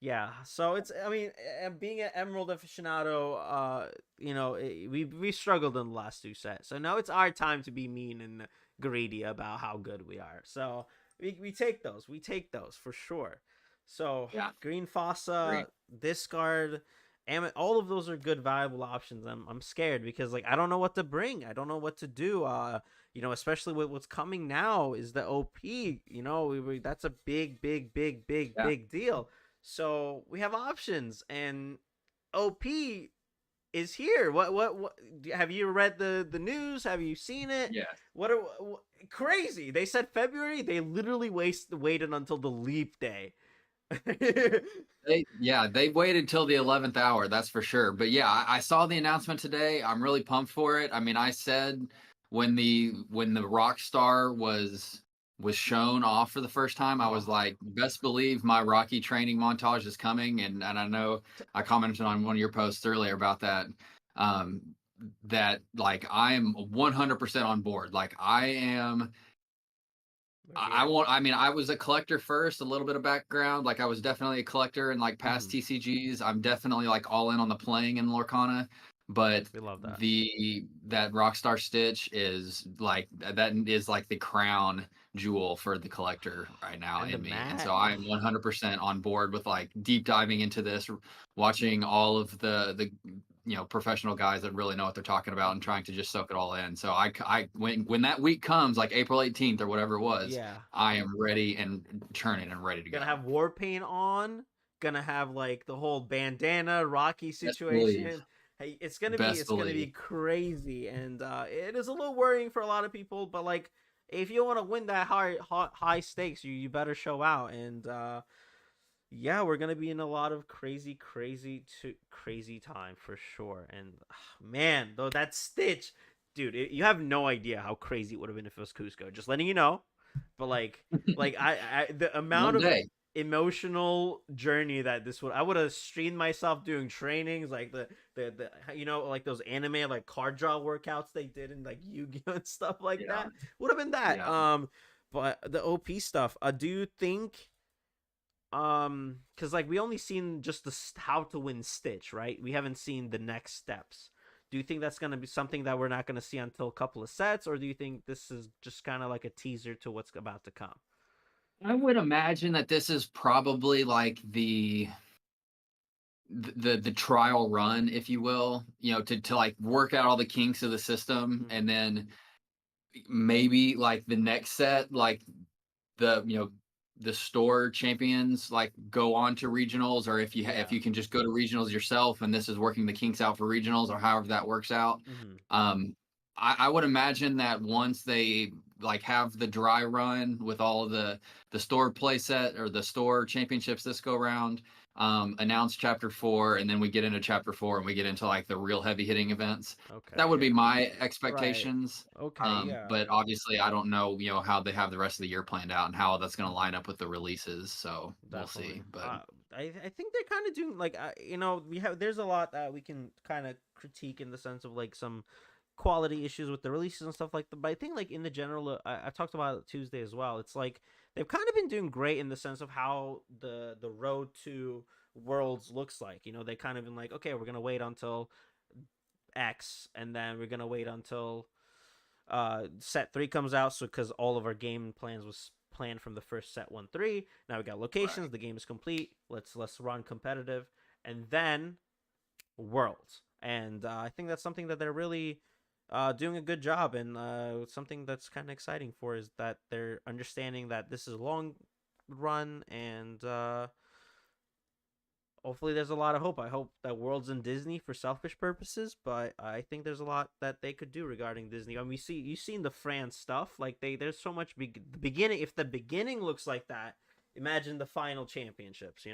Yeah. So it's, I mean, being an Emerald aficionado, we struggled in the last two sets. So now it's our time to be mean and greedy about how good we are. So we take those. We take those for sure. So yeah, Green agree. Fossa, discard, all of those are good valuable options. I'm scared because like I don't know what to bring. I don't know what to do. Especially with what's coming now is the OP. That's a Yeah. big deal. So we have options, and OP is here. What have you read the news? Have you seen it? Yes. Crazy? They said February. They literally waited until the leap day. They waited till the 11th hour, that's for sure. But yeah, I saw the announcement today. I'm really pumped for it. I mean, I said when the Rockstar was was shown off for the first time, I was Oh, like, best believe my Rocky training montage is coming. And I know I commented on one of your posts earlier about that. Um, that like I am 100% on board. Like I am we're here. I mean, I was a collector first, a little bit of background. Like I was definitely a collector in like past Hmm. TCGs. I'm definitely like all in on the playing in Lorcana, but We love that. that Rockstar Stitch is like that is like the crown jewel for the collector right now And the in me. And mat. so I Oh, am 100% on board with like deep diving into this, watching all of the professional guys that really know what they're talking about and hmm. trying to just soak it all in. So I when that week comes, like April 18th or whatever it was, Yeah. I am ready and churning and ready to Gonna go. have war paint on. Gonna have like the whole bandana Rocky Best believe. situation. Hey, it's gonna be Best it's gonna be believe. crazy, and it is a little worrying for a lot of people. But like, if you want to win that high stakes, you better show out. And yeah, we're gonna be in a lot of crazy time for sure. And man, though that Stitch, dude, you have no idea how crazy it would have been if it was Cusco. Just letting you know. But like I the amount One of day. emotional journey that this would, I would have streamed myself doing trainings like the like those anime like card draw workouts they did in like Yu-Gi-Oh and stuff like Yeah. that. Would have been that. Yeah. But the OP stuff, do you think because like we only seen just the how to win Stitch, right? We haven't seen the next steps. Do you think that's going to be something that we're not going to see until a couple of sets, or do you think this is just kind of like a teaser to what's about to come? I would imagine that this is probably like the trial run, if you will, to like work out all the kinks of the system, Mm-hmm. and then maybe like the next set, like the the store champions like go on to regionals, or if Yeah. you can just go to regionals yourself, and this is working the kinks out for regionals, or however that works out. Mm-hmm. um I would imagine that once they like have the dry run with all of the store playset or the store championships this go round, announce chapter 4, and then we get into chapter 4 and we get into like the real heavy hitting events. Okay. That would be Yeah. my Right. expectations. Okay. Yeah. But obviously I don't know, how they have the rest of the year planned out and how that's going to line up with the releases. So we'll Definitely. see. But I think they're kind of doing like we have there's a lot that we can kind of critique in the sense of like some quality issues with the releases and stuff like that. But I think like in the general, I talked about it Tuesday as well. It's like they've kind of been doing great in the sense of how the road to Worlds looks like. They kind of been like, okay, we're gonna wait until X, and then we're gonna wait until set 3 comes out. So because all of our game plans was planned from the first set 1-3, now we got locations. right. The game is complete. Let's run competitive, and then Worlds. And I think that's something that they're really doing a good job, and something that's kind of exciting for is that they're understanding that this is a long run, and hopefully there's a lot of hope. I hope that World's in Disney for selfish purposes, but I think there's a lot that they could do regarding Disney. I mean, you've seen the France stuff. Like there's so much the beginning. If the beginning looks like that, imagine the final championships.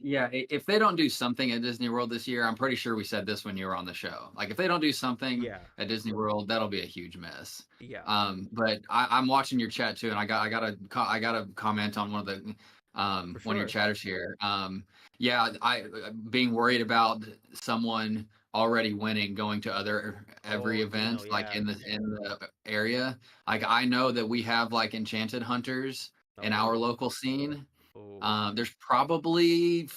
Yeah, if they don't do something at Disney World this year, I'm pretty sure we said this when you were on the show. Like if they don't do something Yeah, at Disney World, that'll be a huge miss. yeah, But I'm watching your chat too, and I got to comment on for one of your sure. chatters here. Yeah, I being worried about someone already winning going to every Oh, Dino, event like yeah. in the area. Like I know that we have like enchanted hunters in our Oh, local scene. oh. There's probably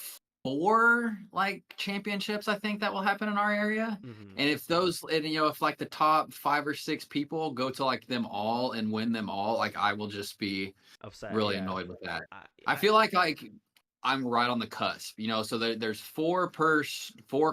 4 like championships I think that will happen in our area. Mm-hmm. And if those, and if like the top 5 or 6 people go to like them all and win them all, like I will just be Upset, really yeah. annoyed with that. I, I I, feel like I'm right on the cusp, so there's 4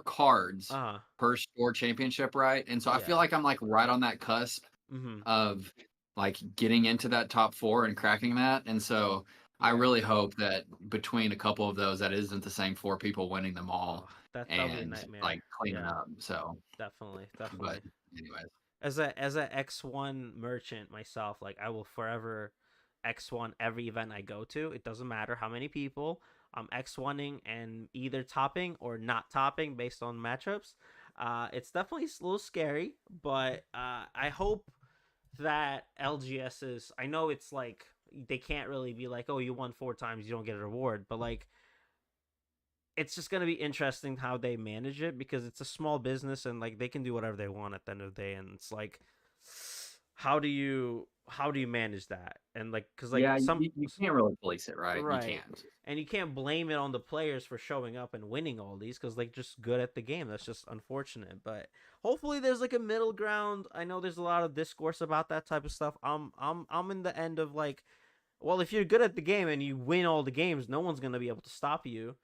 cards uh, per store championship, right? And so I feel yeah. like I'm like right on that cusp Mm-hmm. of like getting into that top 4 and cracking that. And so I Yeah. really hope that between a couple of those, that isn't the same 4 people winning them Oh, all that'll be a and nightmare. like cleaning Yeah, up. So, definitely, but definitely. anyways, As a X1 merchant myself, like I will forever X1 every event I go to. It doesn't matter how many people. I'm X1ing and either topping or not topping based on matchups. It's definitely a little scary, but I hope that LGS's, I know it's like they can't really be like, oh, you won 4 times, you don't get a reward, but like it's just gonna be interesting how they manage it because it's a small business and like they can do whatever they want at the end of the day, and it's like, how do you manage that? And like, because like Yeah, some you can't really police it, right? You right, can't. and you can't blame it on the players for showing up and winning all these because like just good at the game. That's just unfortunate, but hopefully there's like a middle ground. I know there's a lot of discourse about that type of stuff. I'm in the end of like, well, if you're good at the game and you win all the games, no one's gonna be able to stop you.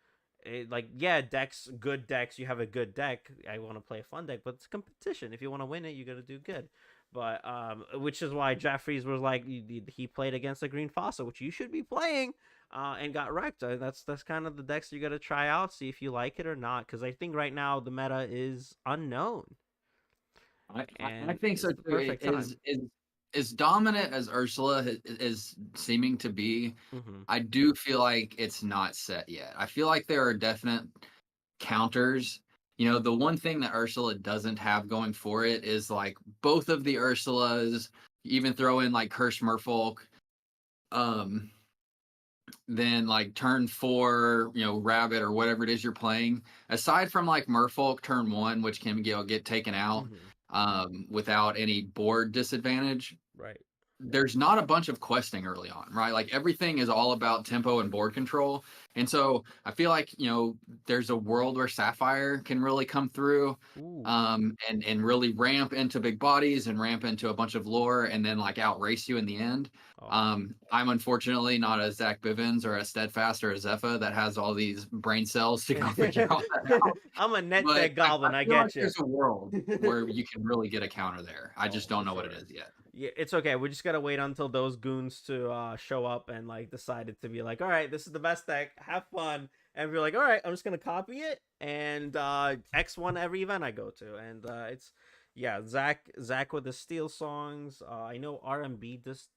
Like, yeah, decks, good decks. You have a good deck. I want to play a fun deck, but it's a competition. If you want to win it, you got to do good. But which is why Jeffries was like he played against a green fossil, which you should be playing, and got wrecked. That's kind of the decks you got to try out, see if you like it or not. Because I think right now the meta is unknown, I and think it's so the too. perfect time. Is as dominant as Ursula is seeming to be. Mm-hmm. I do feel like it's not set yet. I feel like there are definite counters. You know, the one thing that Ursula doesn't have going for it is like both of the Ursulas, even throw in like Curse Merfolk, um, then like turn 4, you know, Rabbit or whatever it is you're playing. Aside from like Merfolk turn 1, which can get taken out Mm-hmm. without any board disadvantage, Right. there's not a bunch of questing early on, right? Like everything is all about tempo and board control. And so I feel like, you know, there's a world where Sapphire can really come through Ooh. and really ramp into big bodies and ramp into a bunch of lore and then like outrace you in the end. Oh. I'm unfortunately not a Zach Bivens or a Steadfast or a Zephyr that has all these brain cells to go figure all that out. I'm a net But deck I goblin. I feel like get you. there's a world where you can really get a counter there. I Oh, just don't for know what it sure. is yet. Yeah, it's okay. We just gotta wait until those goons to show up and like decided to be like, all right, this is the best deck. Have fun, and we're like, all right, I'm just gonna copy it and X1 every event I go to, and it's yeah, Zach with the Steel songs. I know RMB just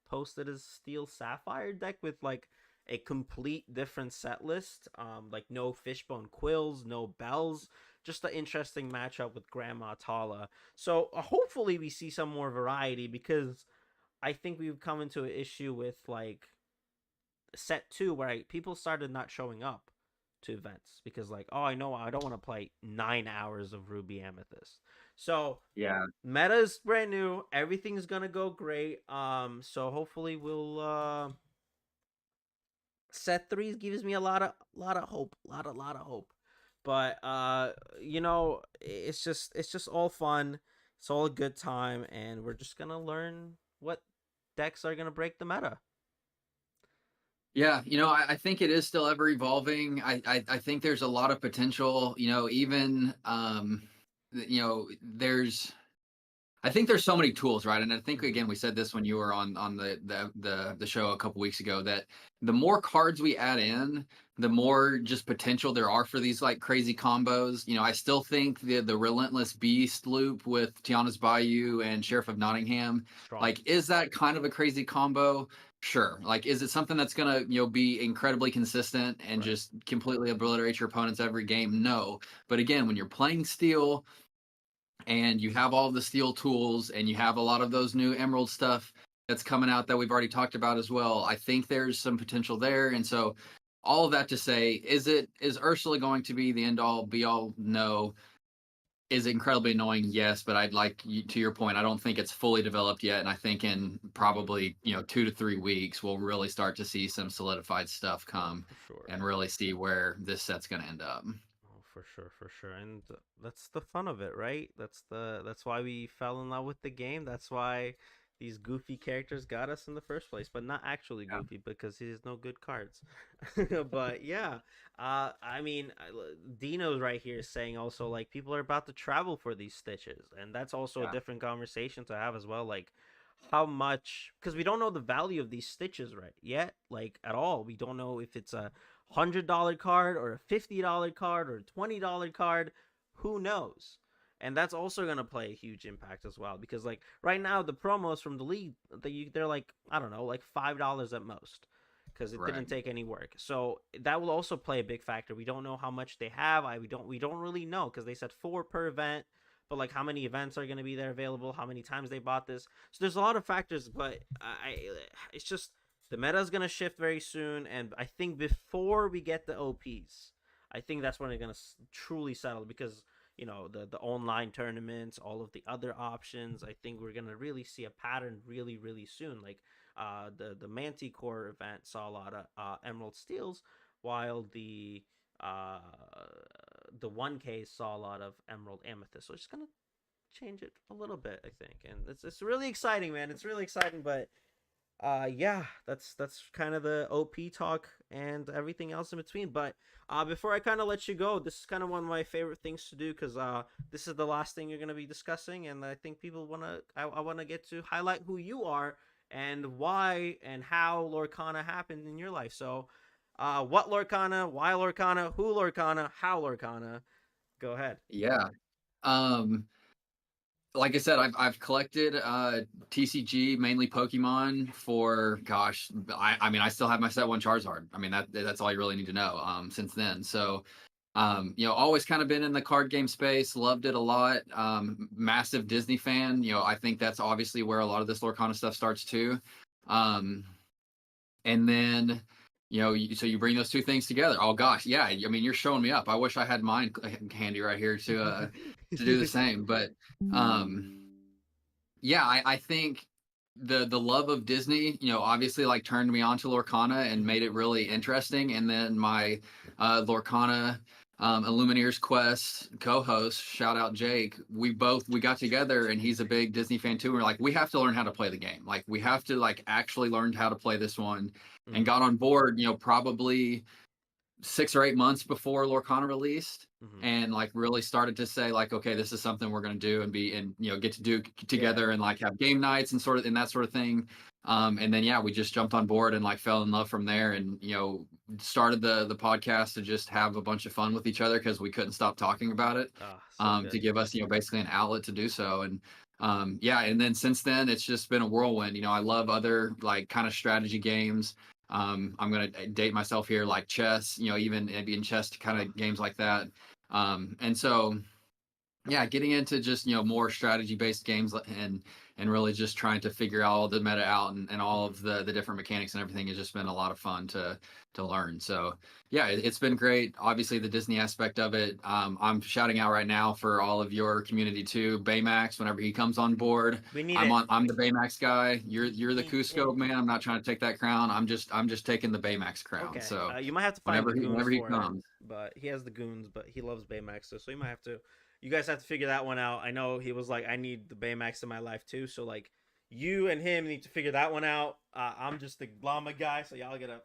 posted his Steel Sapphire deck with like a complete different set list. Like no Fishbone Quills, no Bells, just an interesting matchup with Grandma Tala. So hopefully we see some more variety because I think we've come into an issue with like set 2 where people started not showing up to events because like, oh, I know I don't want to play 9 hours of Ruby Amethyst. So Yeah. meta's brand new, everything's gonna go great. So hopefully we'll set 3 gives me a lot of hope, lot of hope. But it's just all fun. It's all a good time, and we're just gonna learn what decks are gonna break the meta. Yeah, you know, I think it is still ever evolving. I think there's a lot of potential. You know, even you know, I think there's so many tools, right? And I think Mm-hmm. again, we said this when you were on the show a couple weeks ago that the more cards we add in, the more just potential there are for these like crazy combos. You know, I still think the Relentless Beast loop with Tiana's Bayou and Sheriff of Nottingham, Strong. like, is that kind of a crazy combo? Sure. Like, is it something that's gonna, you know, be incredibly consistent and Right. just completely obliterate your opponents every game? No. But again, when you're playing steel and you have all the steel tools and you have a lot of those new emerald stuff that's coming out that we've already talked about as well, I think there's some potential there. And so all of that to say, is Ursula going to be the end all be all? No. Is it incredibly annoying? Yes, but I'd like you, to your point, I don't think it's fully developed yet, and I think in Mm-hmm. probably, you know, 2 to 3 weeks we'll really start to see some solidified stuff Oh, come for sure. and really see where this set's going to end up. Oh, for sure, and that's the fun of it, right? That's why we fell in love with the game. That's why these goofy characters got us in the first place, but not actually Yeah. goofy because he has no good cards. But yeah, I mean, Dino's right here saying also like people are about to travel for these stitches, and that's also a Yeah. different conversation to have as well. Like how much, because we don't know the value of these stitches right yet, like at all. We don't know if it's a $100 card or a $50 card or a $20 card. Who knows? And that's also going to play a huge impact as well because like right now the promos from the league they're like, I don't know, like $5 at most because it Right. didn't take any work. So that will also play a big factor. We don't know how much they have. We don't really know because they said 4 per event, but like how many events are going to be there available, how many times they bought this. So there's a lot of factors, but it's just the meta is going to shift very soon, and I think before we get the OPs, I think that's when they're going to truly settle, because the online tournaments, all of the other options. I think we're gonna really see a pattern really really soon. Like the Manticore event saw a lot of Emerald Steals, while uh, the 1K saw a lot of Emerald Amethyst. So it's gonna change it a little bit, I think, and it's really exciting, man. It's really exciting, but yeah, that's kind of the OP talk and everything else in between. But before I kind of let you go, this is kind of one of my favorite things to do, because this is the last thing you're gonna be discussing, and I think people I want to get to highlight who you are and why and how Lorcana happened in your life. So what Lorcana, why Lorcana, who Lorcana, how Lorcana? Go ahead. Yeah. Um, like I said, I've collected TCG, mainly Pokemon, for gosh, I mean I still have my set one Charizard. I mean that's all you really need to know since then. So always kind of been in the card game space, loved it a lot. Massive Disney fan. I think that's obviously where a lot of this Lorcana stuff starts too. And then so you bring those two things together. Oh gosh, yeah. I mean, you're showing me up. I wish I had mine handy right here to do the same. But yeah, I think the love of Disney, obviously like turned me on to Lorcana and made it really interesting. And then my Lorcana Illumineers Quest co-host, shout out Jake, we got together, and he's a big Disney fan too. We're like, we have to learn how to play the game. Like we have to like actually learn how to play this one, and got on board, probably 6 or 8 months before Lorcana released, and like really started to say like, okay, this is something we're going to do and get to do together, and like have game nights and that sort of thing. And then we just jumped on board and like fell in love from there, and started the podcast to just have a bunch of fun with each other, because we couldn't stop talking about it. To give us basically an outlet to do so. And and then since then it's just been a whirlwind. I love other like kind of strategy games. I'm going to date myself here, like chess, even in chess kind of games like that. And so, getting into just, more strategy based games and really just trying to figure all the meta out and all of the different mechanics and everything has just been a lot of fun to learn. So it's been great. Obviously the Disney aspect of it. I'm shouting out right now for all of your community too. Baymax, whenever he comes on board, We need I'm the Baymax guy. You're the Cusco man. I'm not trying to take that crown. I'm just taking the Baymax crown. Okay. So You might have to find the goons whenever he for comes. it, but he has the goons, but he loves Baymax, so you might have to. You guys have to figure that one out. I know he was like, I need the Baymax in my life too, so like, you and him need to figure that one out. I'm just the llama guy, so y'all gotta.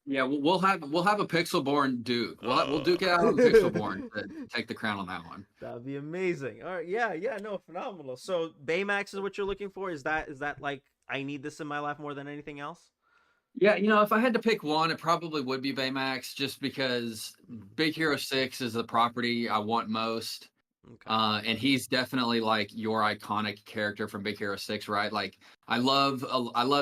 Yeah, we'll have a Pixelborn Duke. We'll duke it out on Pixelborn to take the crown on that one. That'd be amazing. All right, yeah, no, phenomenal. So Baymax is what you're looking for. Is that like, I need this in my life more than anything else? Yeah, if I had to pick one, it probably would be Baymax, just because Big Hero 6 is the property I want most. Okay. And he's definitely like your iconic character from Big Hero 6, right? Like I love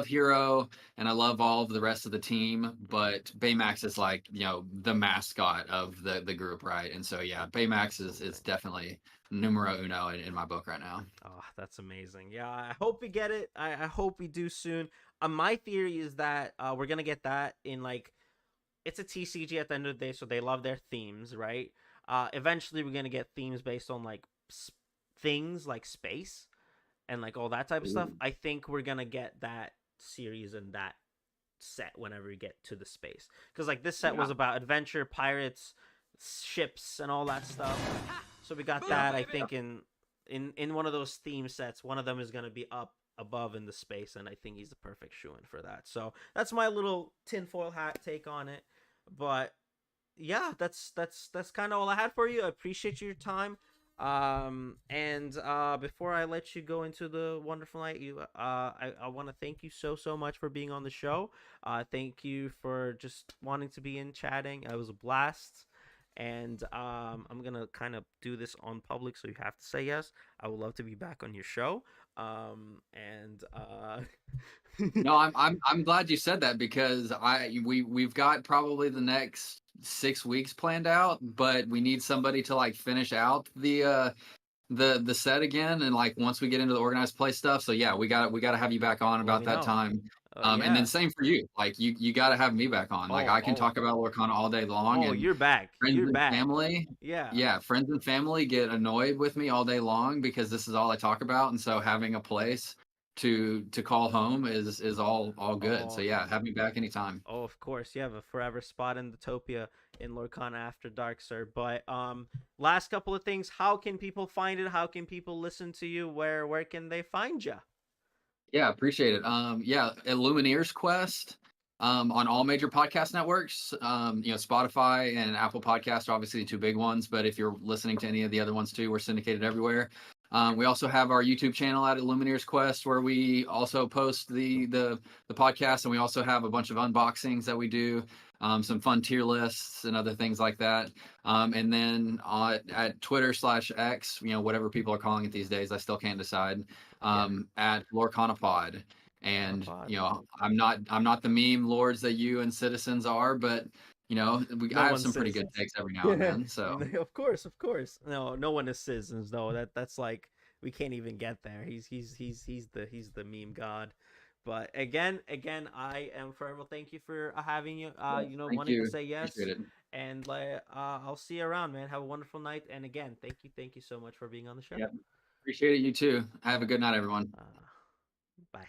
Hero and I love all of the rest of the team, but Baymax is like, the mascot of the group, right? And so Baymax is definitely numero uno in my book right now. Oh, that's amazing. Yeah, I hope we get it. I hope we do soon. My theory is that we're gonna get that in like, it's a TCG at the end of the day, so they love their themes, right? Eventually we're gonna get themes based on like things like space and like all that type of stuff. I think we're gonna get that series and that set whenever we get to the space, because like this set was about adventure, pirates, ships, and all that stuff. So we got that. I think in one of those theme sets, one of them is gonna be up above in the space, and I think he's the perfect shoo-in for that. So that's my little tinfoil hat take on it. But yeah, that's kind of all I had for you. I appreciate your time. And before I let you go into the wonderful night, I want to thank you so much for being on the show. Thank you for just wanting to be in chatting. It was a blast. And I'm gonna kind of do this on public, so you have to say yes. I would love to be back on your show. No, I'm glad you said that, because we've got probably the next 6 weeks planned out, but we need somebody to like finish out the the set again, and like once we get into the organized play stuff. So yeah, we got to have you back on about that time. And then Yeah. same for you. Like you got to have me back on. Like I can talk about Lorcana all day long, and You're back. friends You're and back. family. Yeah. Yeah, friends and family get annoyed with me all day long because this is all I talk about, and so having a place to call home is all good. So yeah, have me back anytime. Oh, of course, you have a forever spot in the Topia in Lorcana After Dark, sir. But last couple of things. How can people find it? How can people listen to you? Where can they find you? Yeah, appreciate it. Yeah, Illumineers Quest on all major podcast networks. Spotify and Apple Podcasts are obviously the two big ones, but if you're listening to any of the other ones too, we're syndicated everywhere. We also have our YouTube channel at Illumineers Quest, where we also post the podcast, and we also have a bunch of unboxings that we do, some fun tier lists and other things like that. And then at Twitter/X, whatever people are calling it these days, I still can't decide. At Lorcana Pod. And I'm not the meme lords that you and citizens are, but I have some pretty good takes every now and then. So of course. No one is citizens though. That's like we can't even get there. He's the meme god. But again, I am forever thank you for having you. Wanting to say yes. And I'll see you around, man. Have a wonderful night. And again, thank you so much for being on the show. Yep. Appreciate it. You too. Have a good night, everyone. Bye.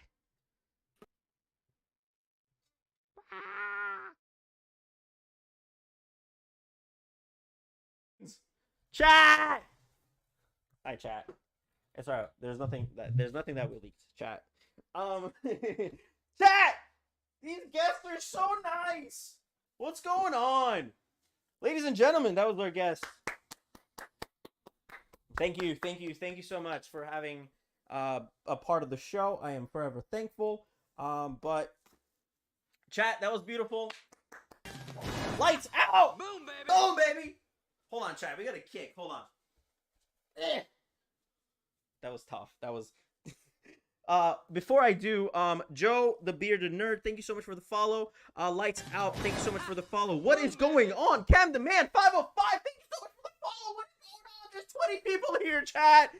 Chat. Hi, chat. It's alright. There's nothing that we leaked. Chat. Chat. These guests are so nice. What's going on, ladies and gentlemen? That was our guest. Thank you so much for having a part of the show. I am forever thankful. But chat, that was beautiful. Lights out. Boom, baby. Boom, baby. Hold on, chat. We got a kick. Hold on. That was tough. That was. Before I do, Joe the Bearded Nerd, thank you so much for the follow. Lights out. Thank you so much for the follow. What is going on? Cam the Man 505. Thank you so much for the follow. What is going on? There's 20 people here, chat.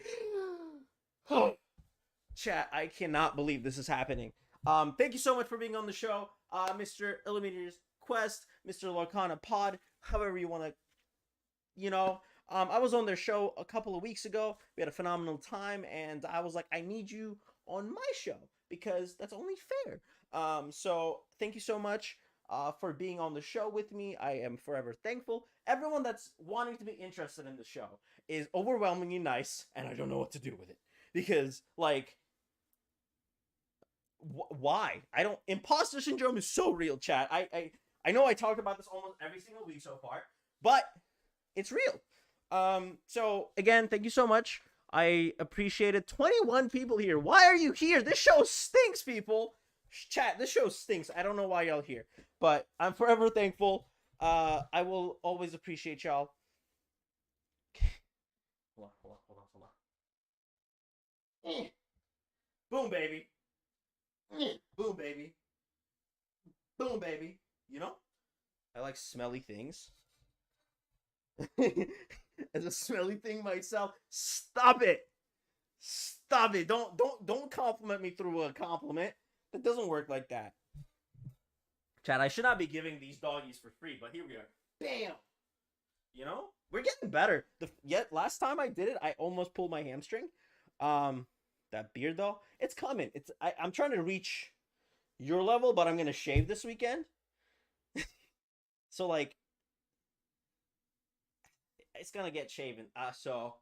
Chat, I cannot believe this is happening. Thank you so much for being on the show, Mr. Illuminator's Quest, Mr. Lorcana Pod, however you want to, I was on their show a couple of weeks ago. We had a phenomenal time, and I was like, I need you on my show because that's only fair. So thank you so much for being on the show with me. I am forever thankful. Everyone that's wanting to be interested in the show is overwhelmingly nice, and I don't know what to do with it because, like, why? I don't. Imposter syndrome is so real, chat. I know I talked about this almost every single week so far, but it's real. So again, thank you so much. I appreciate it. 21 people here. Why are you here? This show stinks, people. Chat, this show stinks. I don't know why y'all here, but I'm forever thankful. I will always appreciate y'all. Hold on. Boom, baby. Boom, baby. Boom, baby. I like smelly things. As a smelly thing myself, stop it. Don't compliment me through a compliment. That doesn't work like that. Chad, I should not be giving these doggies for free, but here we are. Bam. We're getting better. Yet last time I did it, I almost pulled my hamstring. That beard though, it's coming. I'm trying to reach your level, but I'm gonna shave this weekend. So like, it's gonna get shaven. So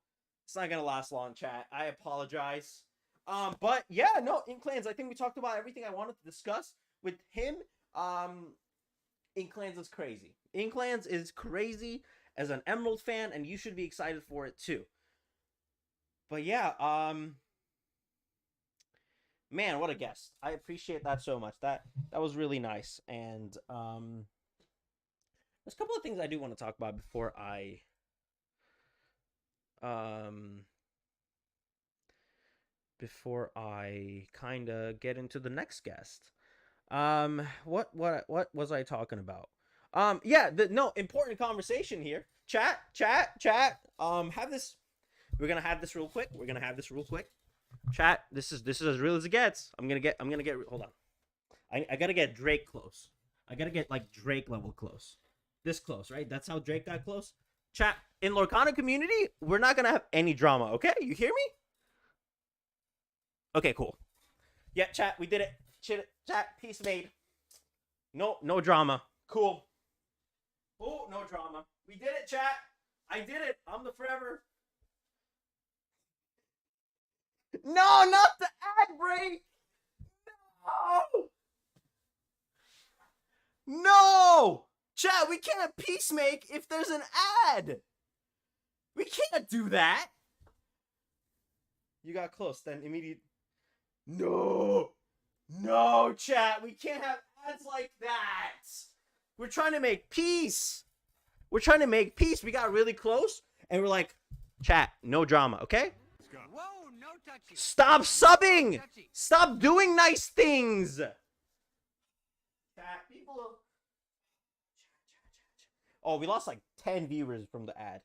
it's not gonna last long, chat. I apologize. But yeah, no, Inklands. I think we talked about everything I wanted to discuss with him. Inklands is crazy. Inklands is crazy as an Emerald fan, and you should be excited for it too. But yeah, man, what a guest. I appreciate that so much. That was really nice. And there's a couple of things I do want to talk about before I kind of get into the next guest. What was I talking about? Yeah, no, important conversation here. Chat. Have this We're gonna have this real quick. Chat, this is as real as it gets. I'm gonna get. Hold on. I gotta get Drake close. I gotta get like Drake level close. This close, right? That's how Drake got close. Chat, in Lorcana community, we're not gonna have any drama. Okay, you hear me? Okay, cool. Yeah, chat, we did it. Chat, peace made. No drama. Cool. Oh, no drama. We did it, chat. I did it. I'm the forever. No, not the ad break. No. Chat, we can't peacemake if there's an ad. We can't do that. You got close, then immediate. No, chat, we can't have ads like that. We're trying to make peace. We got really close, and we're like, chat, no drama, okay? Whoa, no touchy. Stop subbing. Stop doing nice things. Chat, people. Oh, we lost like 10 viewers from the ad.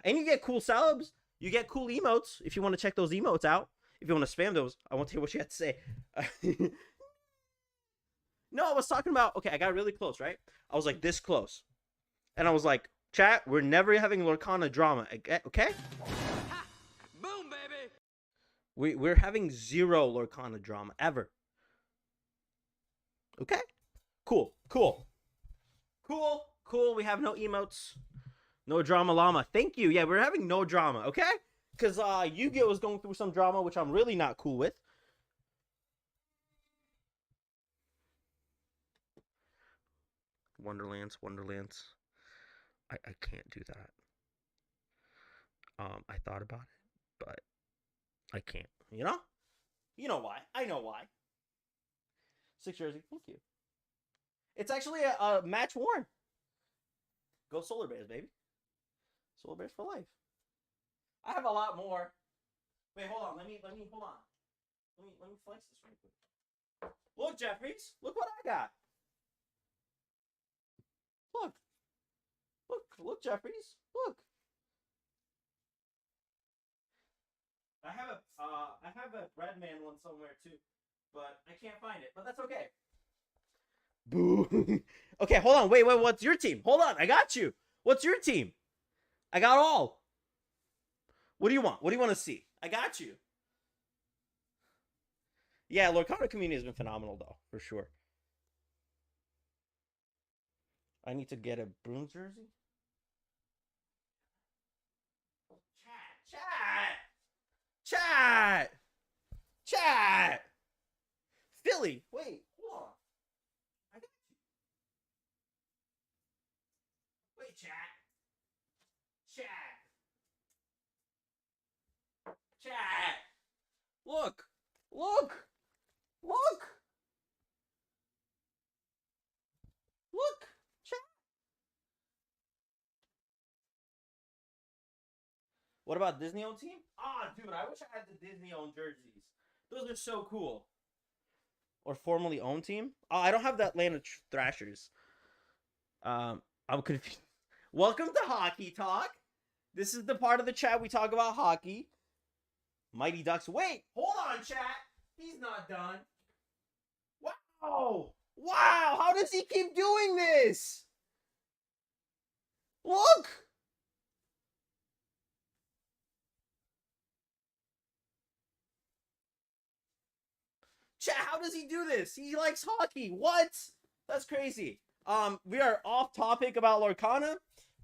And you get cool subs. You get cool emotes if you want to check those emotes out. If you want to spam those, I want to hear what you had to say. No, I was talking about, okay, I got really close, right? I was like this close. And I was like, chat, we're never having Lorcana drama, okay? Ha! Boom, baby. We're having zero Lorcana drama, ever. Okay? Cool. We have no emotes. No drama llama. Thank you. Yeah, we're having no drama, okay? Because Yu-Gi-Oh! Was going through some drama, which I'm really not cool with. Wonderlands. I can't do that. I thought about it, but I can't. You know? You know why. I know why. 6 jersey. Thank you. It's actually a match worn. Go Solar Bears, baby. Solar Bears for life. I have a lot more. Wait, hold on. Let me hold on. Let me flex this real quick. Look, Jeffries. Look what I got. Look, Jeffries. Look. I have a Redman one somewhere too, but I can't find it. But that's okay. Boo. Okay, hold on. Wait. What's your team? Hold on. I got you. What's your team? I got all. What do you want? What do you want to see? I got you. Yeah, Lorcana community has been phenomenal though, for sure. I need to get a Bruins jersey. Chat. Philly. Wait, hold on. I got you. Wait, chat. Look. Chat. What about Disney-owned team? Ah, dude, I wish I had the Disney-owned jerseys. Those are so cool. Or formerly owned team? Oh, I don't have the Atlanta Thrashers. I'm confused. Welcome to Hockey Talk. This is the part of the chat we talk about hockey. Mighty Ducks. Wait, hold on, chat. He's not done. Wow. How does he keep doing this? Look. Chat, how does he do this? He likes hockey. What? That's crazy. We are off topic about Lorcana,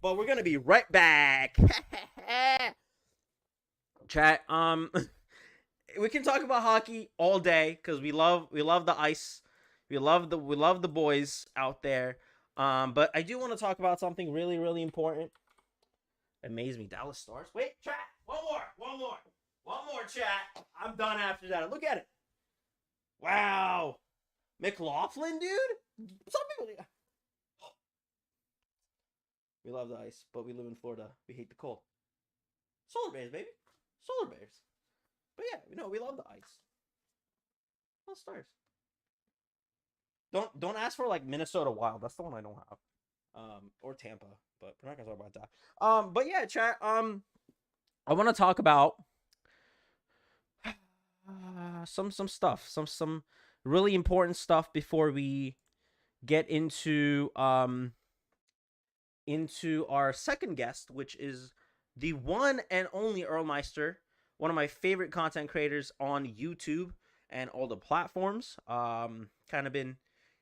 but we're gonna be right back. Chat, we can talk about hockey all day because we love the ice. We love the boys out there. But I do want to talk about something really, really important. Amaze me, Dallas Stars. Wait, chat. One more, chat. I'm done after that. Look at it. Wow. McLaughlin, dude? Some people... We love the ice, but we live in Florida. We hate the cold. Solar Bears, baby. Solar Bears. But yeah, we love the ice. Well, Stars. Don't ask for like Minnesota Wild. That's the one I don't have. or Tampa, but we're not gonna talk about that. But yeah, chat. I want to talk about some stuff, some really important stuff before we get into our second guest, which is the one and only Earl Meister, one of my favorite content creators on YouTube and all the platforms. Kind of been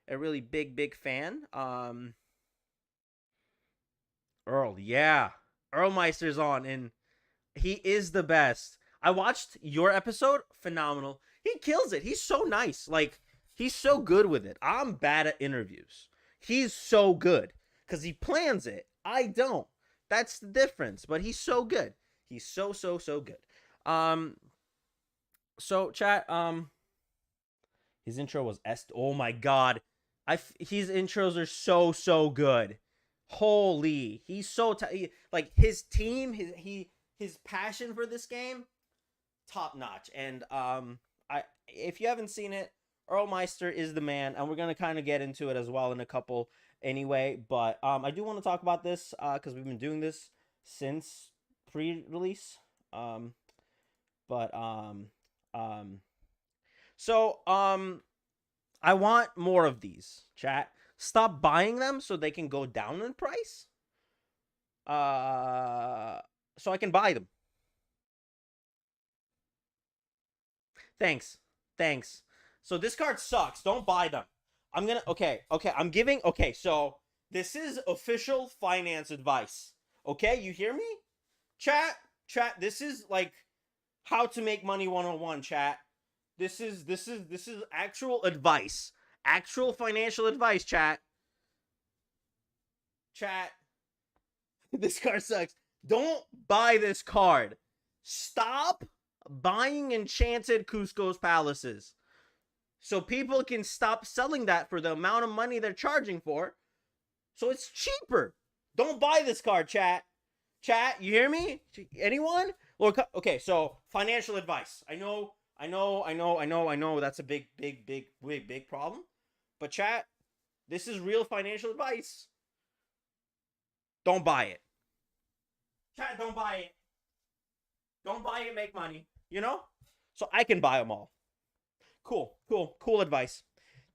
a really big fan. Earl, yeah. Earl Meister's on, and he is the best. I watched your episode, phenomenal. He kills it. He's so nice. Like, he's so good with it. I'm bad at interviews. He's so good because he plans it. I don't. That's the difference. But he's so good. He's so good. So chat. His intro was oh my god. His intros are so good. Holy, he's so like his team. His passion for this game, top notch. And if you haven't seen it, Earl Meister is the man, and we're gonna kind of get into it as well in a couple anyway. But I do want to talk about this because we've been doing this since pre-release. So I want more of these, chat. Stop buying them so they can go down in price. So I can buy them. Thanks. So this card sucks. Don't buy them. I'm gonna so this is official finance advice. Okay, you hear me? Chat, this is like how to make money 101, chat. This is actual advice. Actual financial advice, chat. This card sucks. Don't buy this card. Stop buying enchanted Cusco's palaces. So people can stop selling that for the amount of money they're charging for. So it's cheaper. Don't buy this card, chat. Chat, you hear me? Anyone? Okay, so financial advice. I know that's a big problem. But chat, this is real financial advice. Don't buy it. Chat, don't buy it. Don't buy it, make money. You know? So I can buy them all. Cool advice.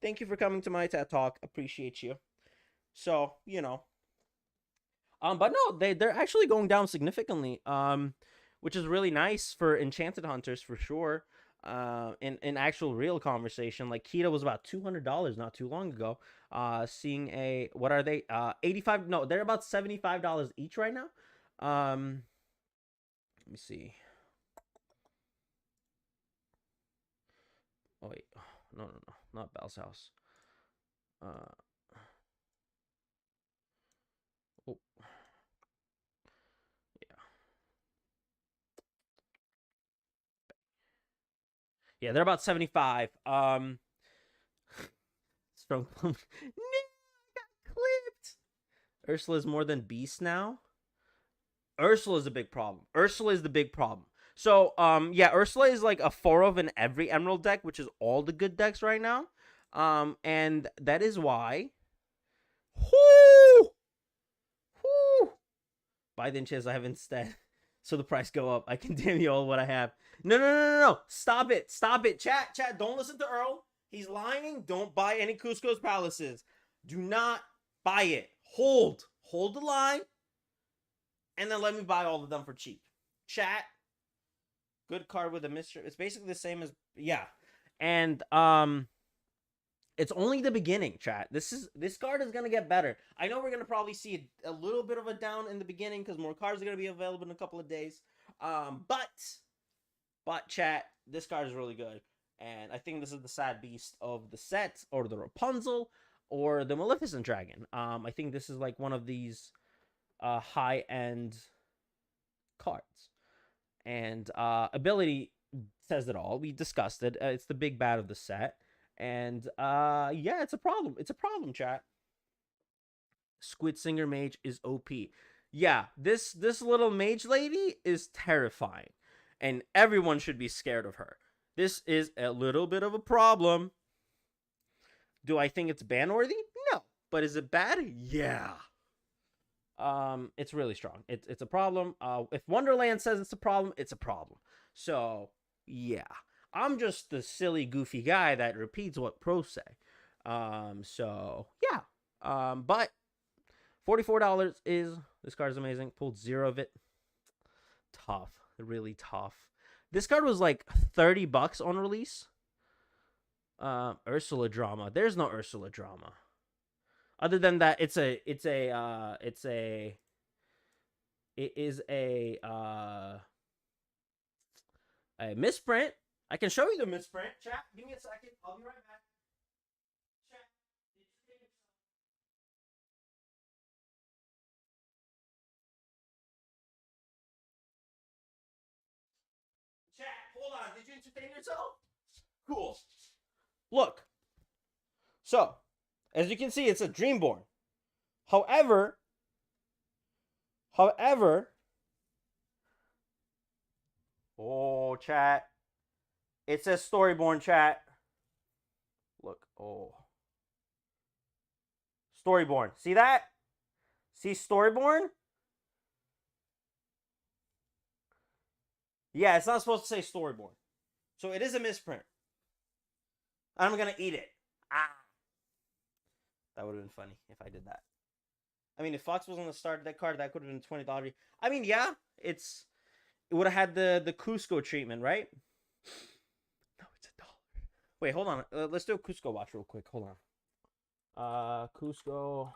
Thank you for coming to my TED Talk. Appreciate you. So, you know. But no, they're actually going down significantly. Which is really nice for enchanted hunters for sure. In actual real conversation, like Kita was about $200 not too long ago. Seeing what are they? 85? No, they're about $75 each right now. Let me see. Oh wait, no, not Bell's house. Oh. Yeah, they're about 75. Strong plum. No, I got clipped. Ursula is more than Beast now. Ursula is a big problem. Ursula is the big problem. So, yeah, Ursula is like a 4 in every Emerald deck, which is all the good decks right now. And that is why. Whoo! Buy the inches I have instead. So the price go up. I can damn you all what I have. No. Stop it. Chat, don't listen to Earl. He's lying. Don't buy any Cusco's palaces. Do not buy it. Hold the line. And then let me buy all of them for cheap. Chat. Good card with a mystery. It's basically the same as, yeah. And, it's only the beginning, chat. This card is going to get better. I know we're going to probably see a little bit of a down in the beginning because more cards are going to be available in a couple of days. But chat, this card is really good. And I think this is the sad beast of the set, or the Rapunzel, or the Maleficent Dragon. I think this is like one of these high-end cards. And ability says it all. We discussed it. It's the big bad of the set. And yeah, it's a problem. It's a problem, chat. Squid Singer Mage is OP. Yeah, this little mage lady is terrifying. And everyone should be scared of her. This is a little bit of a problem. Do I think it's ban-worthy? No. But is it bad? Yeah. It's really strong. It's a problem. If Wonderland says it's a problem, it's a problem. So yeah, I'm just the silly, goofy guy that repeats what pros say. So yeah. But $44 is, this card is amazing. Pulled 0 of it. Tough, really tough. This card was like $30 on release. Ursula drama. There's no Ursula drama. Other than that, it is a misprint. I can show you the misprint. Chat, give me a second. I'll be right back. Chat. Chat, hold on. Did you entertain yourself? Cool. Look. So, as you can see, it's a Dreamborn. However, oh, chat. It says Storyborn, chat. Look, oh. Storyborn. See that? See Storyborn? Yeah, it's not supposed to say Storyborn. So it is a misprint. I'm going to eat it. Ah. That would have been funny if I did that. I mean, if Fox was on the start of that card, that could have been $20. I mean, yeah, it would have had the Cusco treatment, right? No, it's $1. Wait, hold on. Let's do a Cusco watch real quick. Hold on. Cusco.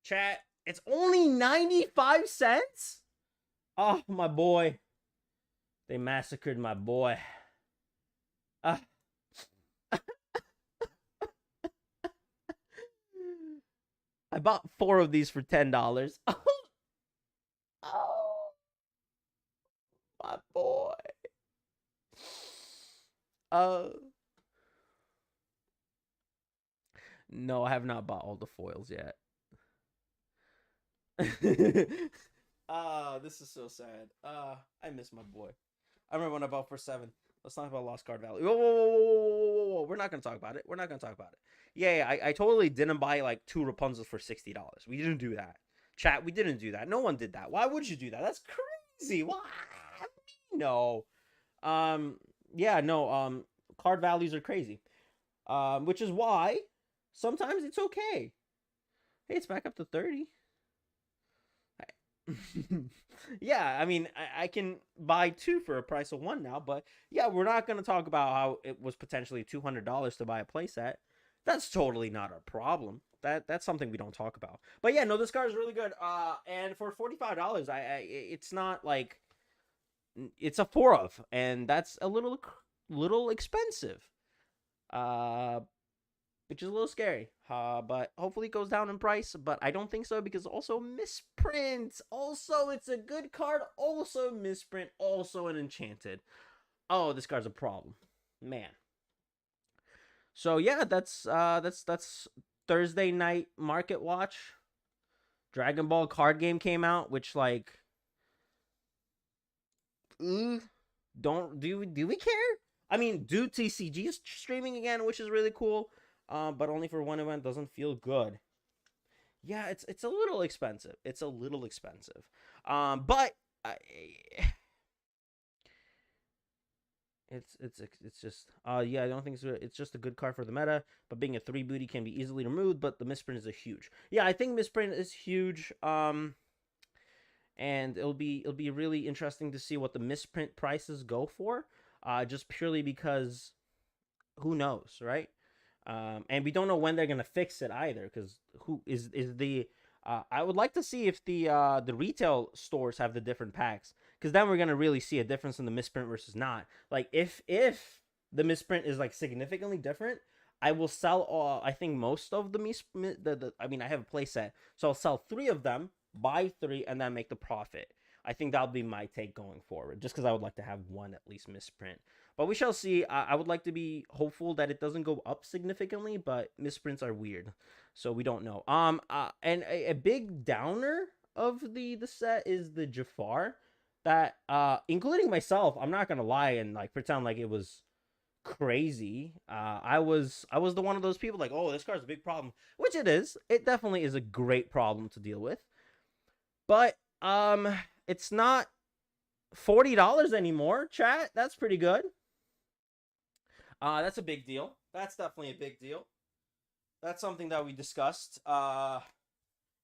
Chat. It's only 95 cents? Oh, my boy. They massacred my boy. I bought 4 of these for $10. Oh, my boy. No, I have not bought all the foils yet. This is so sad. I miss my boy. I remember when I bought for 7. Let's talk about lost card value. Whoa. We're not gonna talk about it. Yeah, I totally didn't buy like 2 Rapunzels for $60. We didn't do that. Chat, we didn't do that. No one did that. Why would you do that? That's crazy. Why? No. Yeah, no. Card values are crazy. Which is why sometimes it's okay. Hey, it's back up to 30. Yeah, I mean, I can buy 2 for a price of 1 now, but yeah, we're not going to talk about how it was potentially $200 to buy a playset. That's totally not a problem. That's something we don't talk about. But yeah, no, this card is really good. And for $45, it's not like, it's a 4 of, and that's a little expensive. Which is a little scary. But hopefully it goes down in price. But I don't think so, because also misprint. Also, it's a good card. Also misprint. Also an enchanted. Oh, this card's a problem. Man. So yeah, that's Thursday night market watch. Dragon Ball card game came out, which like do we care? I mean, Dude TCG is streaming again, which is really cool. But only for 1 event. Doesn't feel good. Yeah, it's a little expensive. But it's just yeah, I don't think it's just a good card for the meta. But being a 3 booty can be easily removed. But the misprint is a huge. Yeah, I think misprint is huge. And it'll be really interesting to see what the misprint prices go for. Just purely because who knows, right? And we don't know when they're gonna fix it either, because who is the I would like to see if the retail stores have the different packs, because then we're gonna really see a difference in the misprint versus not. Like if the misprint is like significantly different, I will sell I think most of the I mean, I have a playset, so I'll sell 3 of them, buy 3, and then make the profit. I think that'll be my take going forward, just because I would like to have 1 at least misprint. But we shall see. I would like to be hopeful that it doesn't go up significantly, but misprints are weird, so we don't know. And a big downer of the set is the Jafar, that including myself, I'm not gonna lie and like pretend like it was crazy. I was the one of those people like, oh, this card's a big problem, which it is. It definitely is a great problem to deal with. But it's not $40 anymore, chat. That's pretty good. That's a big deal. That's definitely a big deal. That's something that we discussed,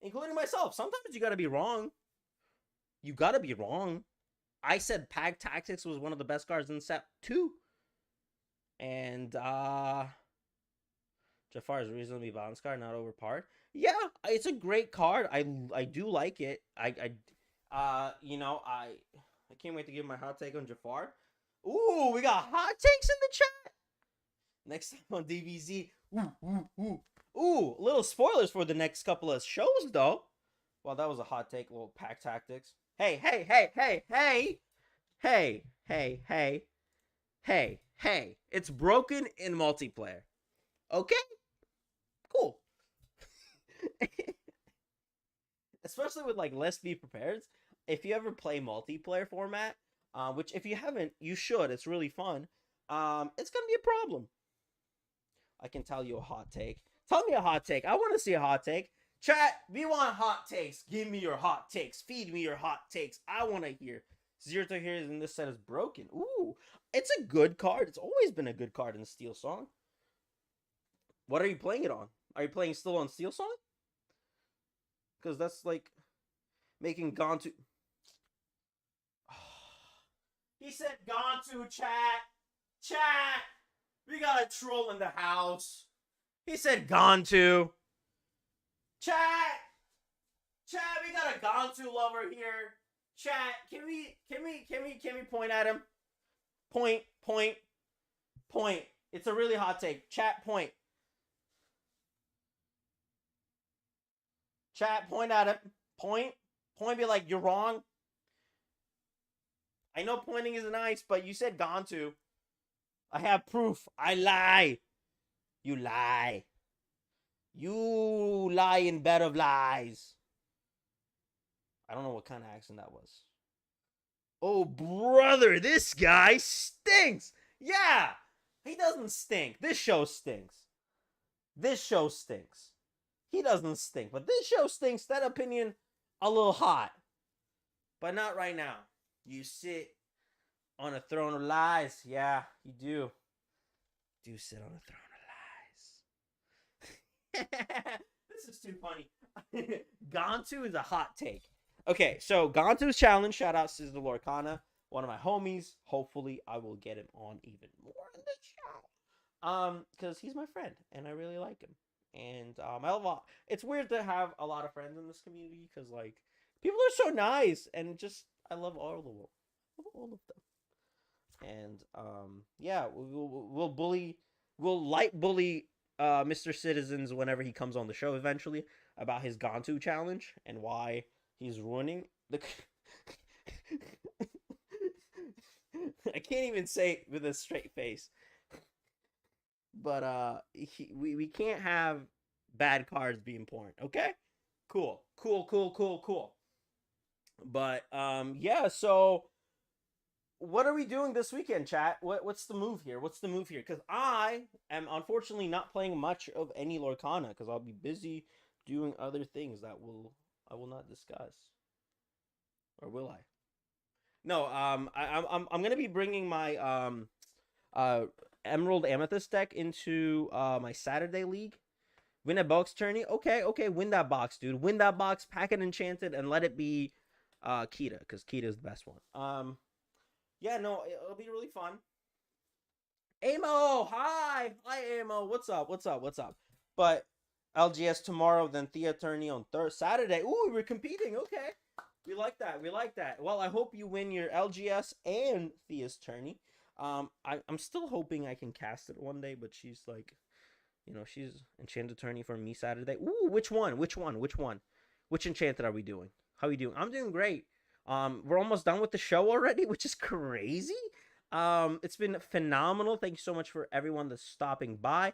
including myself. Sometimes you gotta be wrong. You gotta be wrong. I said Pag Tactics was one of the best cards in set 2. And Jafar is a reasonably balanced card, not overpowered. Yeah, it's a great card. I do like it. I can't wait to give my hot take on Jafar. Ooh, we got hot takes in the chat. Next time on DBZ. Ooh, little spoilers for the next couple of shows, though. Well, that was a hot take, little Pack Tactics. Hey. It's broken in multiplayer. Okay? Cool. Especially with, like, Let's Be Prepared. If you ever play multiplayer format, which if you haven't, you should. It's really fun. It's going to be a problem. I can tell you a hot take. Tell me a hot take. I want to see a hot take. Chat, we want hot takes. Give me your hot takes. Feed me your hot takes. I want to hear. Zero to here in this set is broken. Ooh, it's a good card. It's always been a good card in Steel Song. What are you playing it on? Are you playing still on Steel Song? Because that's like making Gone to... He said Gone to, chat. Chat. We got a troll in the house. He said Gone to. Chat. Chat, we got a Gone to lover here. Chat, can we point at him? Point. It's a really hot take. Chat, point. Chat, point at him. Point, be like, you're wrong. I know pointing is nice, but you said Gone to. I have proof. I lie. You lie. You lie in bed of lies. I don't know what kind of accent that was. Oh, brother, this guy stinks. Yeah, he doesn't stink. This show stinks. He doesn't stink, but this show stinks. That opinion, a little hot. But not right now. You sit on a throne of lies. Yeah, you do. Do sit on a throne of lies. This is too funny. Gantu is a hot take. Okay, so Gantu's challenge. Shout out to the Lorcana, one of my homies. Hopefully, I will get him on even more in the show. Because he's my friend, and I really like him. And I love. It's weird to have a lot of friends in this community because like people are so nice, and just I love all of them. All of them. And yeah, we'll light bully Mr. Citizens whenever he comes on the show eventually about his Gantu challenge and why he's ruining the I can't even say it with a straight face. But we can't have bad cards being porn, okay? Cool. But yeah, so what are we doing this weekend, chat? What's the move here? Because I am unfortunately not playing much of any Lorcana because I'll be busy doing other things that I will not discuss. Or will I? No, I'm gonna be bringing my Emerald Amethyst deck into my Saturday league. Win a box tourney. Okay, win that box, dude. Win that box, pack it enchanted, and let it be Kita, because Kita is the best one. Yeah, no, it'll be really fun. Amo, hi, Amo. What's up? But LGS tomorrow, then Thea tourney on Saturday. Ooh, we're competing. Okay, we like that. Well, I hope you win your LGS and Thea's tourney. I'm still hoping I can cast it one day, but she's like, she's enchanted tourney for me Saturday. Ooh, which one? Which enchanted are we doing? How are we doing? I'm doing great. We're almost done with the show already, which is crazy. It's been phenomenal. Thank you so much for everyone that's stopping by.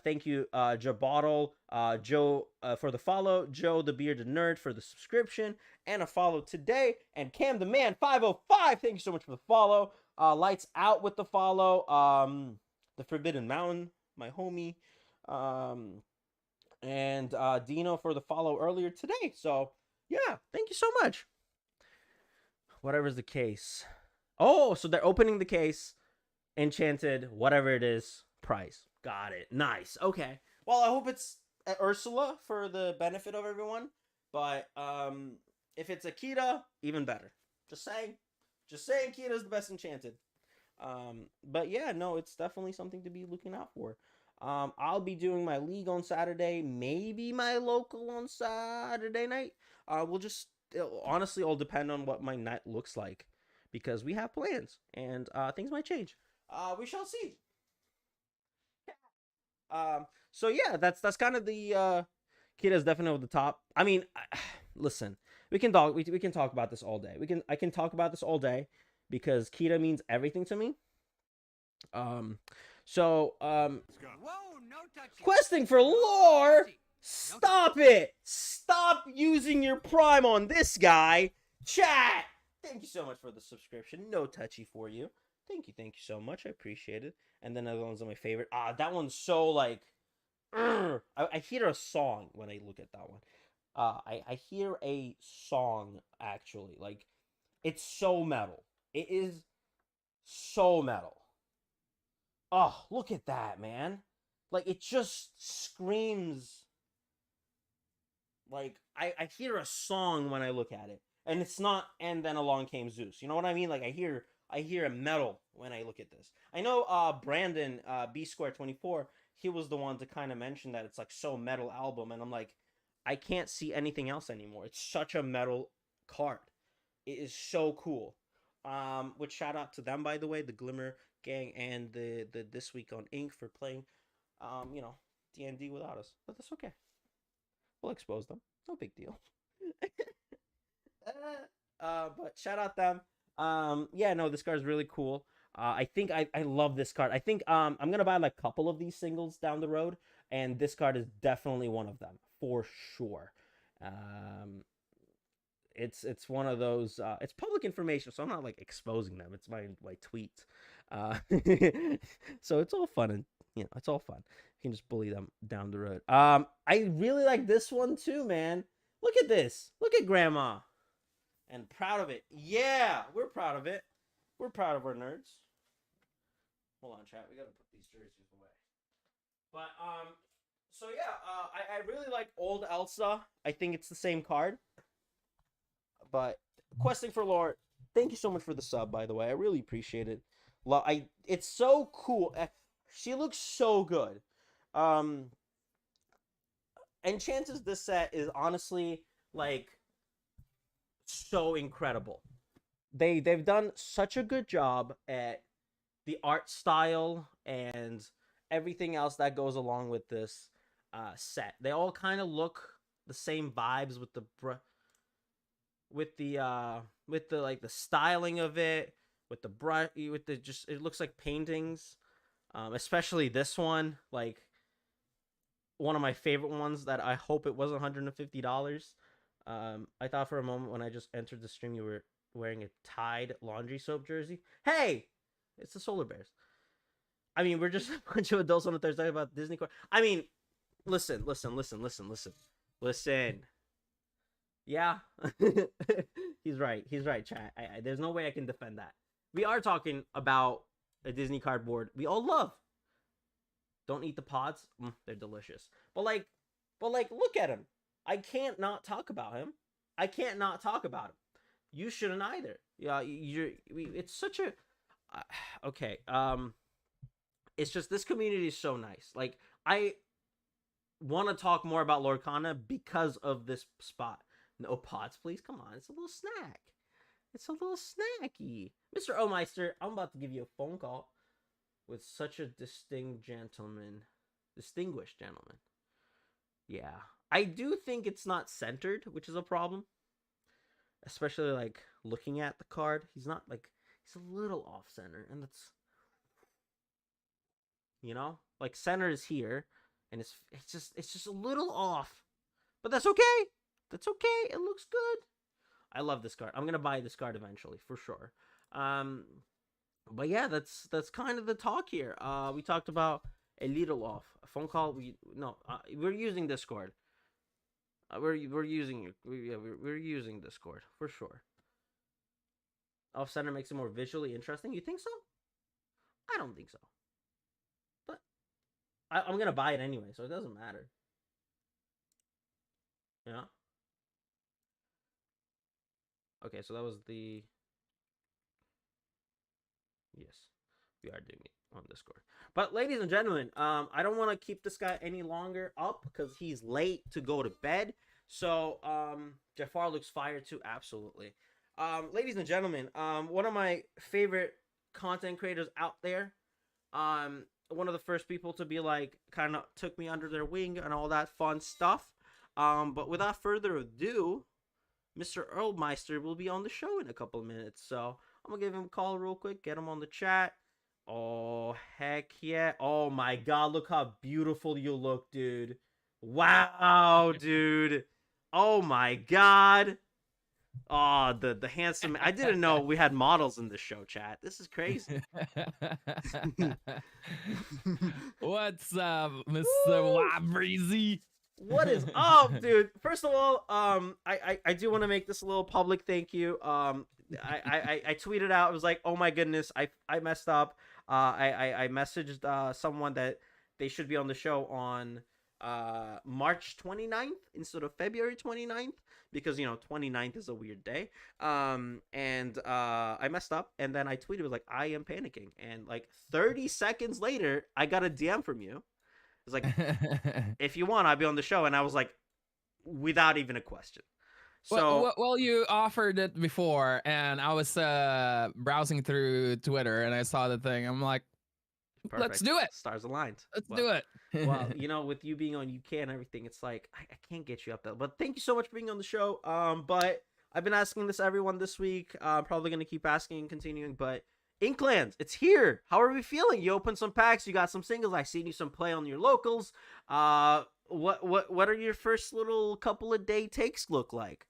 Thank you, Jabottle, Joe, for the follow, Joe the Bearded Nerd for the subscription and a follow today, and Cam the Man 505. Thank you so much for the follow. Lights Out with the follow. the Forbidden Mountain, my homie. And Dino for the follow earlier today. So, yeah, thank you so much. Whatever's the case. Oh, so they're opening the case. Enchanted, whatever it is, prize. Got it. Nice. Okay. Well, I hope it's Ursula for the benefit of everyone. But if it's Akita, even better. Just saying. Just saying Akita's the best enchanted. But yeah, no, it's definitely something to be looking out for. I'll be doing my league on Saturday, maybe my local on Saturday night. It'll honestly all depend on what my night looks like, because we have plans and things might change. We shall see. So yeah, that's kind of the Kita's definitely over the top. I mean, listen, we can talk about this all day. I can talk about this all day because Kita means everything to me. Whoa, no touchy. Questing for lore. Stop it! Stop using your prime on this guy. Chat. Thank you so much for the subscription. No touchy for you. Thank you so much. I appreciate it. And then another one's my favorite. That one's so like, I hear a song when I look at that one. I hear a song actually. Like, it's so metal. It is so metal. Oh, look at that, man. Like, it just screams. Like, I hear a song when I look at it. And it's not, and then along came Zeus. You know what I mean? Like, I hear a metal when I look at this. I know Brandon, B Square 24, he was the one to kind of mention that it's like so metal album. And I'm like, I can't see anything else anymore. It's such a metal card. It is so cool. Which shout out to them, by the way, the Glimmer Gang and the This Week on Ink for playing, D&D without us. But that's okay. We'll expose them. No big deal. But shout out them. Yeah, no, this card is really cool. I think I love this card. I think I'm gonna buy like a couple of these singles down the road, and this card is definitely one of them for sure. It's one of those. It's public information, so I'm not like exposing them. It's my tweets. So it's all fun, and it's all fun. You can just bully them down the road. I really like this one too, man. Look at this. Look at Grandma. And proud of it. Yeah, we're proud of it. We're proud of our nerds. Hold on, chat. We gotta put these jerseys away. But so yeah, I really like Old Elsa. I think it's the same card. But Questing for Lore, thank you so much for the sub, by the way. I really appreciate it. It's so cool. She looks so good. Enchanted this set is honestly like so incredible. They've done such a good job at the art style and everything else that goes along with this set. They all kind of look the same vibes with the like the styling of it, with the brush, with the just it looks like paintings. Especially this one, like one of my favorite ones that I hope it was $150. I thought for a moment when I just entered the stream you were wearing a Tide laundry soap jersey. Hey, it's the Solar Bears. I mean, we're just a bunch of adults on a Thursday about Disney. I mean, listen. Yeah, he's right. Chat. There's no way I can defend that. We are talking about a Disney cardboard we all love. Don't eat the pods. They're delicious. But look at him. I can't not talk about him. You shouldn't either. Yeah, it's such a okay. It's just this community is so nice. Like, I want to talk more about Lorcana because of this spot. No pods, please. Come on, it's a little snack. It's a little snacky. Mr. Omeister, I'm about to give you a phone call with such a distinguished gentleman. Yeah. I do think it's not centered, which is a problem. Especially, like, looking at the card. He's not, like, he's a little off-center. And that's, like, center is here. And it's just a little off. But that's okay. It looks good. I love this card. I'm going to buy this card eventually, for sure. But yeah, that's kind of the talk here. We talked about a little off a phone call. We're using Discord. We're using it. We're using Discord for sure. Off center makes it more visually interesting. You think so? I don't think so. But I'm gonna buy it anyway, so it doesn't matter. Yeah. Okay, so that was the. Yes, we are doing it on Discord. But ladies and gentlemen, I don't want to keep this guy any longer up because he's late to go to bed. So Jafar looks fired too, absolutely. Ladies and gentlemen, one of my favorite content creators out there. One of the first people to be like kind of took me under their wing and all that fun stuff. But without further ado, Mr. Earlmeister will be on the show in a couple of minutes. So I'm gonna give him a call real quick, get him on the chat. Oh heck yeah! Oh my god, look how beautiful you look, dude. Wow, dude. Oh my god. Oh, the handsome. I didn't know we had models in this show, chat. This is crazy. What's up, Mr. Wabreezy? What is up, dude? First of all, I do want to make this a little public thank you. I tweeted out. I was like, oh my goodness, I messed up. I messaged someone that they should be on the show on March 29th instead of February 29th because 29th is a weird day. And I messed up, and then I tweeted was like, I am panicking, and like 30 seconds later, I got a DM from you. It's like, if you want, I'll be on the show. And I was like, without even a question. So, well, you offered it before, and I was browsing through Twitter, and I saw the thing. I'm like, perfect. Let's do it. Stars aligned. Let's do it. Well, with you being on UK and everything, it's like, I can't get you up there. But thank you so much for being on the show. But I've been asking this everyone this week. Probably going to keep asking and continuing. But Inklands, it's here. How are we feeling? You opened some packs. You got some singles. I seen you some play on your locals. What are your first little couple of day takes look like?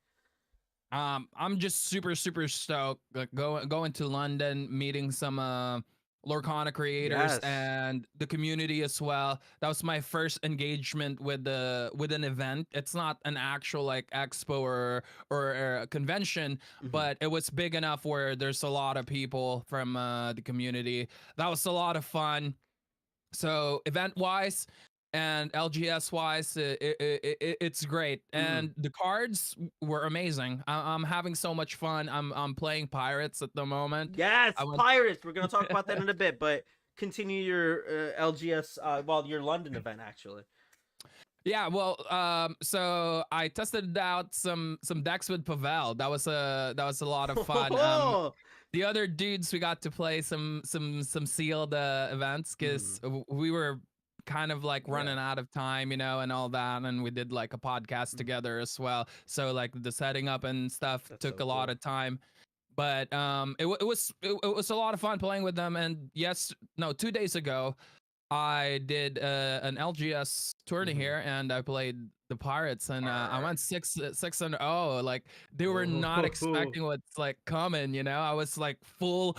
I'm just super stoked. Like going to London, meeting some Lorcana creators Yes. and the community as well. That was my first engagement with an event. It's not an actual like expo or a convention, but it was big enough where there's a lot of people from the community. That was a lot of fun. So event wise and LGS wise, it's great, and the cards were amazing. I'm having so much fun. I'm playing Pirates at the moment. Yes, Pirates. We're gonna talk about that in a bit, but continue your LGS. Your London event actually. Yeah, well, so I tested out some decks with Pavel. That was a lot of fun. The other dudes, we got to play some sealed events because we were kind of like running out of time, and all that, and we did like a podcast together as well. So like the setting up and stuff took a lot of time, but it was a lot of fun playing with them. And 2 days ago, I did an LGS tourney here, and I played the Pirates, and I went 6-0. Like they were not expecting what's like coming. I was like full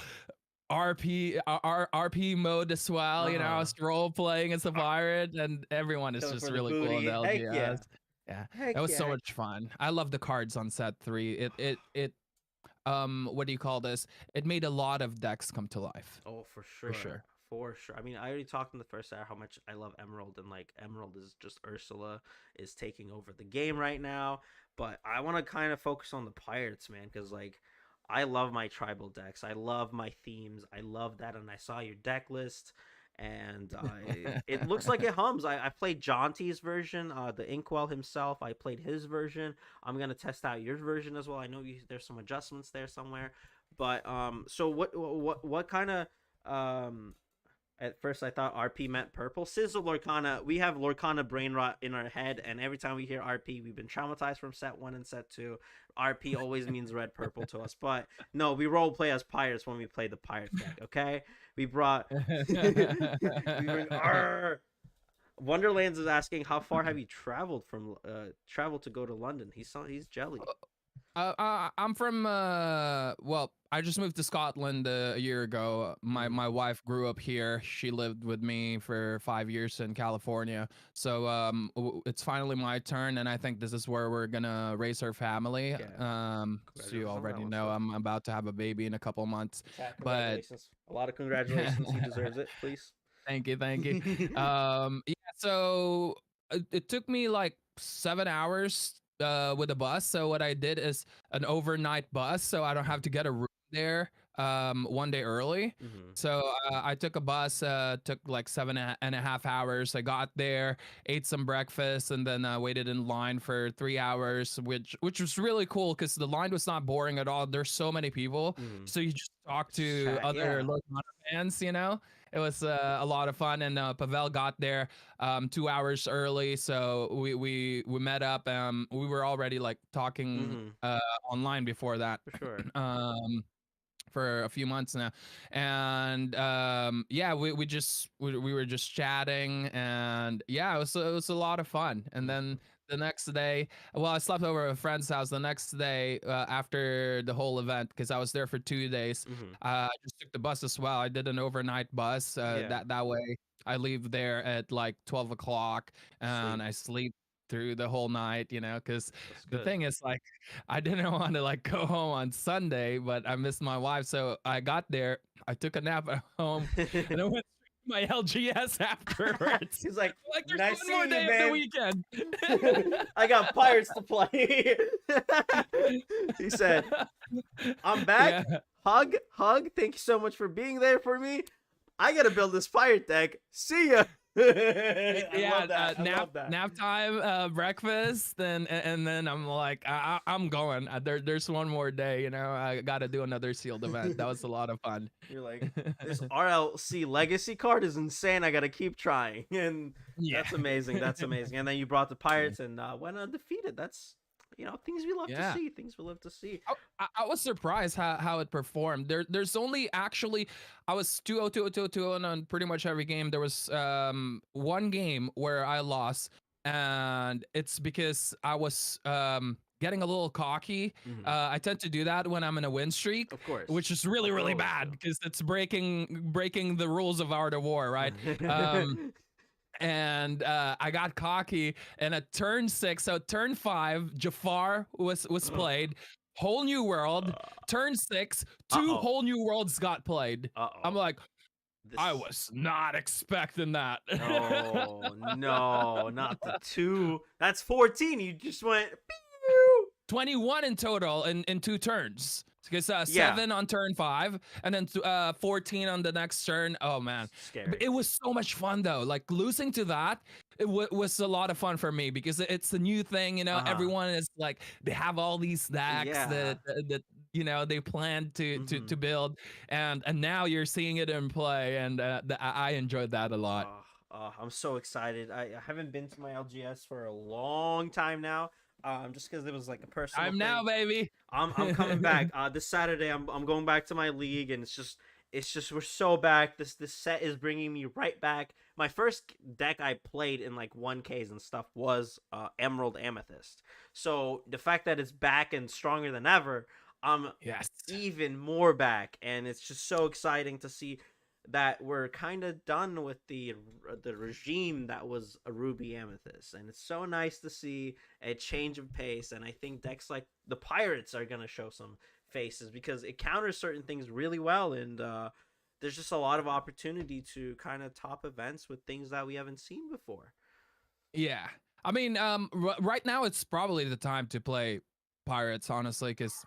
RP mode as well. I was role playing as a pirate, and everyone is just really cool in the LGS. Yeah, that was so much fun. I love the cards on set 3. It what do you call this? It made a lot of decks come to life. Oh, for sure. For sure. I mean, I already talked in the first hour how much I love Emerald, and like Emerald is just Ursula is taking over the game right now. But I want to kind of focus on the Pirates, man, because like I love my tribal decks. I love my themes. I love that, and I saw your deck list, and it looks like it hums. I played Jaunty's version, the Inkwell himself. I played his version. I'm gonna test out your version as well. I know there's some adjustments there somewhere, but so what kind of At first, I thought RP meant purple. Sizzle Lorcana, we have Lorcana brain rot in our head, and every time we hear RP, we've been traumatized from set 1 and set 2. RP always means red purple to us, but no, we role play as pirates when we play the pirate deck. Okay, we brought. Wonderlands is asking how far have you traveled to go to London. He's jelly. I'm from well, I just moved to Scotland a year ago. My wife grew up here. She lived with me for 5 years in California. So it's finally my turn, and I think this is where we're gonna raise our family. Yeah. So you Congratulations on that already one, know sir. I'm about to have a baby in a couple months, Yeah, but congratulations. A lot of congratulations. He deserves it, please. thank you, thank you. Yeah, so it took me like 7 hours with a bus. So what I did is an overnight bus, so I don't have to get a room there one day early. Mhm. So I took a bus, took like 7.5 hours. I got there, ate some breakfast, and then waited in line for 3 hours, which was really cool because the line was not boring at all. There's so many people, Mhm. so you just talk Just to chat, other yeah. Lorcana fans, you know. It was a lot of fun, and Pavel got there 2 hours early, so we met up. We were already like talking Mhm. online before that. For sure. For a few months now, and yeah, we were just chatting, and yeah, it was a lot of fun. And then Mhm. the next day, well, I slept over at a friend's house. The next day, after the whole event, because I was there for 2 days, Mhm. I just took the bus as well. I did an overnight bus. Yeah. That way I leave there at like 12 o'clock, and Sleep. I sleep through the whole night, you know, because That's the good. thing is, like, I didn't want to like go home on Sunday, but I missed my wife. So I got there, I took a nap at home, and I went straight to my LGS afterwards. He's like, Like, there's nice one more seeing you, day of the babe. weekend. I got pirates to play. He said, I'm back. Yeah. Hug, hug. Thank you so much for being there for me. I gotta build this pirate deck. See ya. I Yeah, love that. I nap love that. nap time, breakfast, and then I'm like, I'm going. There's one more day, you know. I got to do another sealed event. That was a lot of fun. You're like, this RLC legacy card is insane. I gotta keep trying, and Yeah. that's amazing. That's amazing. And then you brought the pirates and went undefeated. That's things we love to Yeah. see. Things we love to see. I was surprised how it performed. There's only actually I was 2-0 on pretty much every game. There was one game where I lost, and it's because I was getting a little cocky. Mhm. I tend to do that when I'm in a win streak, Of course, which is really like you really always bad do. because it's breaking the rules of Art of War, right? And I got cocky, and at turn 6, so turn 5, Jafar was played, whole new world. Turn 6, two Uh-oh. whole new worlds got played. I'm Uh-oh. like, I This was not expecting that. No, no, not the 2. That's 14. You just went pew! 21 in total in 2 turns. Because Yeah. 7 on turn 5, and then 14 on the next turn. Oh man, Scary. it was so much fun though. Like, losing to that, it was a lot of fun for me because it's a new thing. You know, everyone is like, they have all these stacks Yeah. that they plan to Mhm. build, and now you're seeing it in play, and I enjoyed that a lot. I'm so excited. I haven't been to my LGS for a long time now. Just because it was like a personal I'm thing. now, baby. I'm coming back. This Saturday I'm going back to my league, and it's just we're so back. This set is bringing me right back. My first deck I played in like 1Ks and stuff was Emerald Amethyst. So the fact that it's back and stronger than ever, I'm Yes. even more back, and it's just so exciting to see that we're kind of done with the regime that was a Ruby Amethyst, and it's so nice to see a change of pace. And I think decks like the Pirates are gonna show some faces because it counters certain things really well, and there's just a lot of opportunity to kind of top events with things that we haven't seen before. Yeah. I mean, right now it's probably the time to play Pirates, honestly, because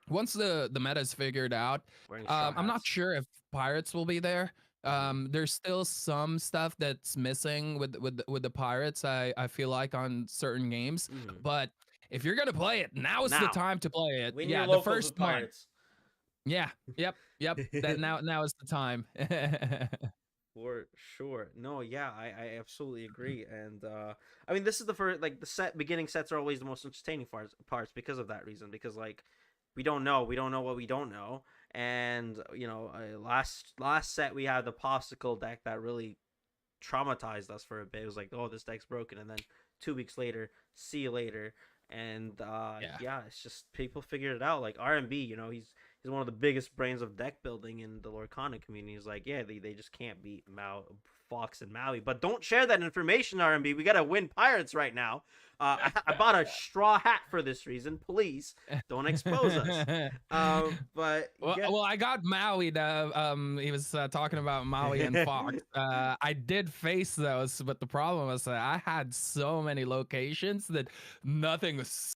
once the meta is figured out, Wearing straw I'm not hats. sure if Pirates will be there. Mhm. There's still some stuff that's missing with the Pirates. I feel like on certain games, Mhm. but if you're gonna play it, now is the Now, time to play it. win your Yeah, the locals first with month. Pirates. Yeah. Yep. That now is the time. For sure. No, yeah, I absolutely agree. And I mean, this is the first, like, the beginning sets are always the most entertaining parts because of that reason. Because, like, we don't know what we don't know. And last set we had the popsicle deck that really traumatized us for a bit. It was like, oh, this deck's broken, and then 2 weeks later, see you later. And yeah, it's just people figured it out. Like RMB, you know, he's one of the biggest brains of deck building in the Lorcana community. He's like, yeah, they just can't beat Fox and Maui. But don't share that information, RMB. We gotta win Pirates right now. I bought a straw hat for this reason. Please don't expose us. But well, I got Maui. He was talking about Maui and Fox. I did face those, but the problem was that I had so many locations that nothing was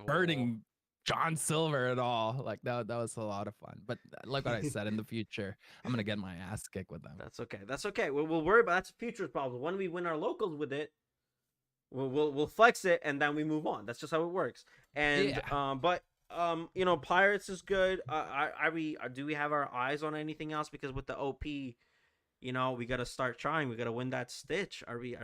hurting John Silver at all. Like that was a lot of fun. But like what I said, in the future, I'm gonna get my ass kicked with them. That's okay. That's okay. We'll worry about that's a future problem. When we win our locals with it, we'll flex it and then we move on. That's just how it works. And but you know, Pirates is good. Do we have our eyes on anything else? Because with the OP, you know, we gotta start trying. We gotta win that Stitch. Are we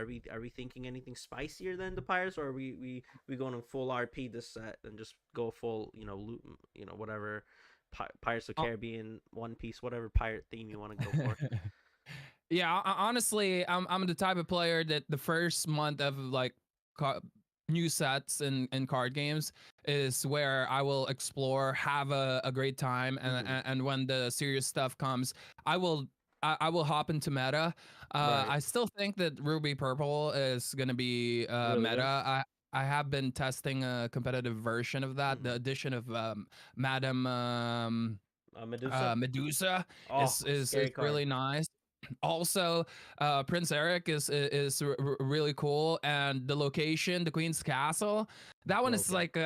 thinking anything spicier than the Pirates, or are we going to full RP this set and just go full, you know, loot, you know, whatever Pirates of Caribbean, One Piece, whatever pirate theme you want to go for? Yeah, honestly, I'm the type of player that the first month of like new sets and card games is where I will explore, have a great time, and when the serious stuff comes, I will hop into meta. Right. I still think that Ruby Purple is gonna be Really meta. I have been testing a competitive version of that. The addition of Madam Medusa is really nice. Also, Prince Eric is really cool, and the location, the Queen's Castle, that one is like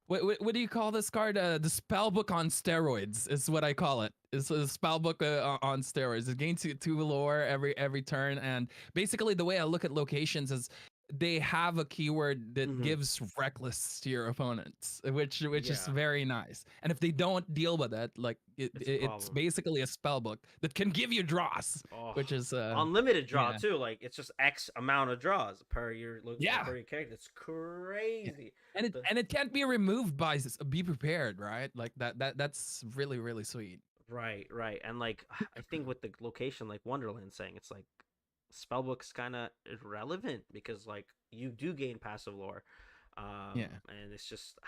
what do you call this card? The spellbook on steroids is what I call it. It's a spellbook on steroids. It gains 2 lore every turn, and basically the way I look at locations is they have a keyword that gives reckless to your opponents, which is very nice. And if they don't deal with it, like it's basically a spell book that can give you draws, which is unlimited draw too. Like it's just X amount of draws per your per your character. It's crazy. And it can't be removed by be prepared, right? Like that's really sweet. Right. And like I think with the location, like Wonderland saying, it's like spellbook's kind of irrelevant because like you do gain passive lore, and it's just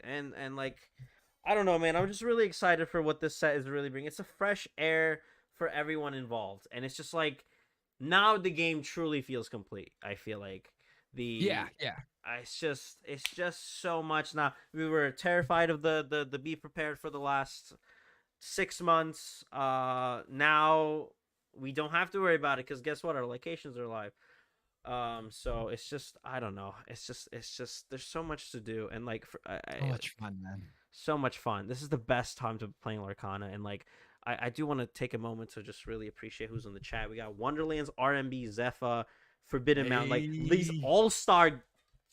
and like I don't know, man. I'm just really excited for what this set is really bringing. It's a fresh air for everyone involved, and it's just like now the game truly feels complete. I feel like it's just so much now. We were terrified of the be prepared for the last 6 months. Now we don't have to worry about it because guess what? Our locations are live. So it's just I don't know. It's just there's so much to do and like so much fun, man. So much fun. This is the best time to be playing Lorcana, and like I do want to take a moment to just really appreciate who's in the chat. We got Wonderlands, RMB, Zephyr, Forbidden Mountain, like these all-star.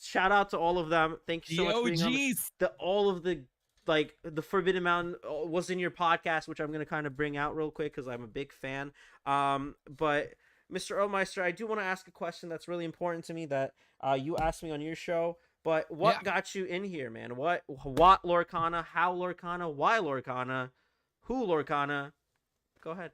Shout out to all of them. Thank you so much for being on all of the. Like the Forbidden Mountain was in your podcast, which I'm gonna kind of bring out real quick because I'm a big fan. But Mr. Omeister, I do want to ask a question that's really important to me that you asked me on your show. But what got you in here, man? What Lorcana? How Lorcana? Why Lorcana? Who Lorcana? Go ahead.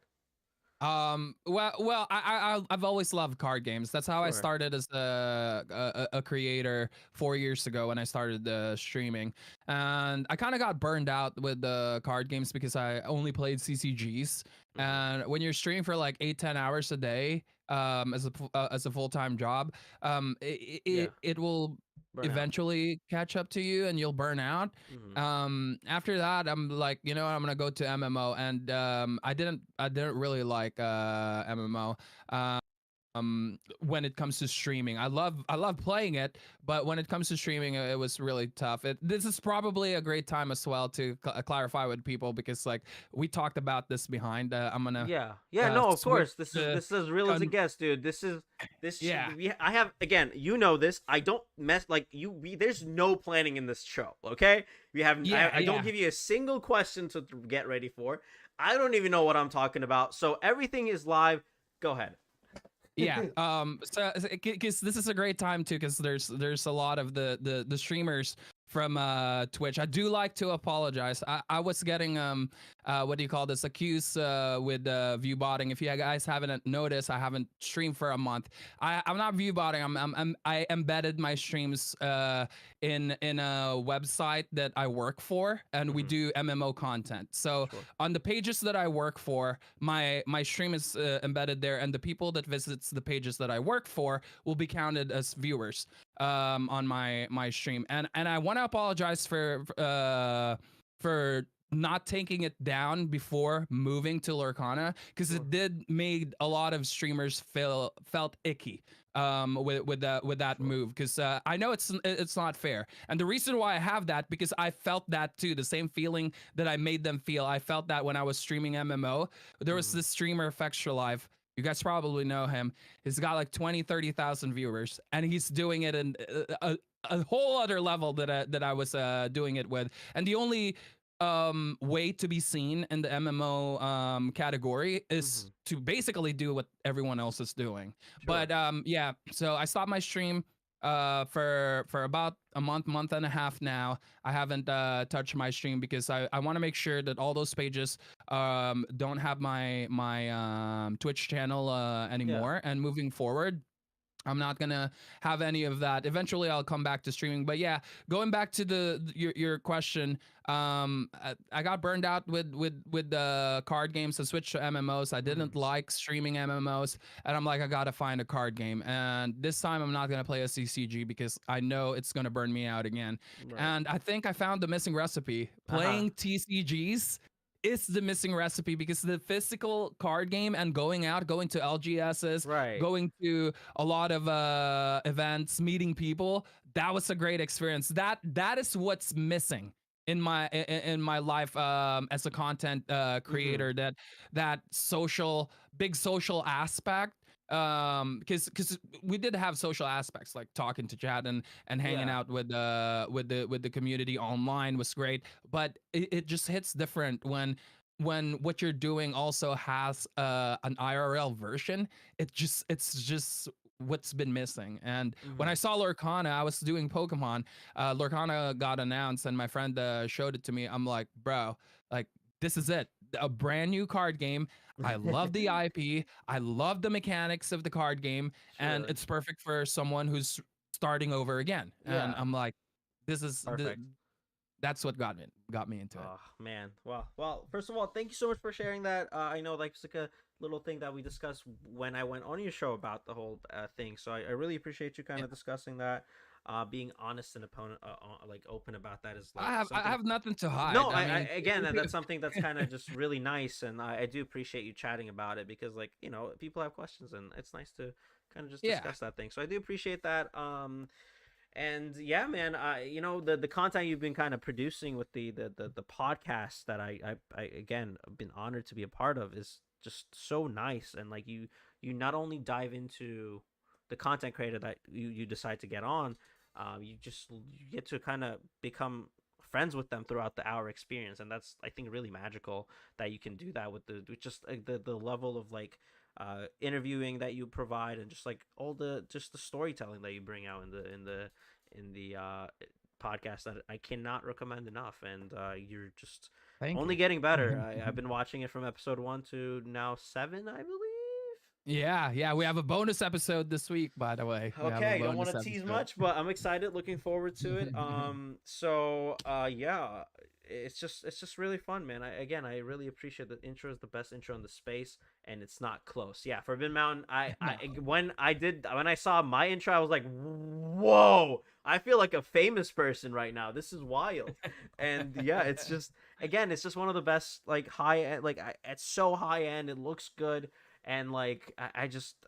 Well, I've always loved card games. That's how I started as a creator 4 years ago when I started streaming, and I kind of got burned out with the card games because I only played CCGs. And when you're streaming for like 8-10 hours a day, as a full-time job, it will eventually catch up to you and you'll burn out. After that, I'm like, you know, I'm gonna go to MMO, and I didn't really like MMO. When it comes to streaming, I love playing it, but when it comes to streaming, it was really tough. This is probably a great time as well to clarify with people because like we talked about this behind. I'm gonna no, of course, this is as real as it gets, dude. I have, again, you know this. I don't mess like you. There's no planning in this show. Okay, we have. I don't give you a single question to get ready for. I don't even know what I'm talking about. So everything is live. Go ahead. So because this is a great time too, because there's a lot of the streamers from Twitch. I do like to apologize. I was getting what do you call this, accused with view botting. If you guys haven't noticed, I haven't streamed for a month. I'm not view botting. I embedded my streams in a website that I work for, and we do MMO content. So on the pages that I work for, my stream is embedded there, and the people that visits the pages that I work for will be counted as viewers on my stream. And I want to apologize for not taking it down before moving to Lorcana, because it did made a lot of streamers felt icky with that move, because I know it's not fair. And the reason why I have that, because I felt that too, the same feeling that I made them feel. I felt that when I was streaming MMO. There was this streamer, Extra Life. You guys probably know him. He's got like 20-30,000 viewers, and he's doing it in a whole other level that I was doing it with. And the only way to be seen in the MMO category is to basically do what everyone else is doing. But yeah, so I stopped my stream for about a month and a half now. I haven't touched my stream because I want to make sure that all those pages don't have my Twitch channel anymore. And moving forward, I'm not gonna have any of that. Eventually, I'll come back to streaming. But yeah, going back to your question, I got burned out with the card games. I switched to MMOs. I didn't like streaming MMOs, and I'm like, I gotta find a card game. And this time, I'm not gonna play a CCG because I know it's gonna burn me out again. And I think I found the missing recipe. Playing TCGs is the missing recipe, because the physical card game and going to LGSs, going to a lot of events, meeting people, that was a great experience. That is what's missing in my life as a content creator. That big social aspect, because we did have social aspects, like talking to chat and hanging out with the community online was great, but it just hits different when what you're doing also has an IRL version. It's just what's been missing. And when I saw Lorcana, I was doing Pokemon. Lorcana got announced, and my friend showed it to me. I'm like, bro, like, this is it. A brand new card game. I love the IP. I love the mechanics of the card game, and it's perfect for someone who's starting over again. And I'm like, this is that's what got me into it. Oh man, well. First of all, thank you so much for sharing that. I know, like, it's like a little thing that we discussed when I went on your show about the whole thing. So I really appreciate you kind of discussing that. Being honest and like open about that is like I have nothing to hide. No, I mean, again, that's something that's kind of just really nice, and I do appreciate you chatting about it, because, like, you know, people have questions, and it's nice to kind of just discuss that thing. So I do appreciate that. And yeah, man, you know, the content you've been kind of producing with the podcast that I again been honored to be a part of is just so nice. And like, you not only dive into the content creator that you decide to get on, you get to kind of become friends with them throughout the hour experience, and that's, I think, really magical that you can do that with just the level of like interviewing that you provide, and just like all the storytelling that you bring out in the podcast that I cannot recommend enough. And you're just only getting better. I've been watching it from episode 1 to now 7, I believe. Yeah, we have a bonus episode this week, by the way. Okay, don't want to tease much, but I'm excited, looking forward to it. So yeah, it's just really fun, man. I really appreciate the intro. Is the best intro in the space, and it's not close. Yeah, Forbidden Mountain. When I saw my intro, I was like, whoa! I feel like a famous person right now. This is wild. And yeah, it's just one of the best, like, high end. Like, it's so high end. It looks good. And like,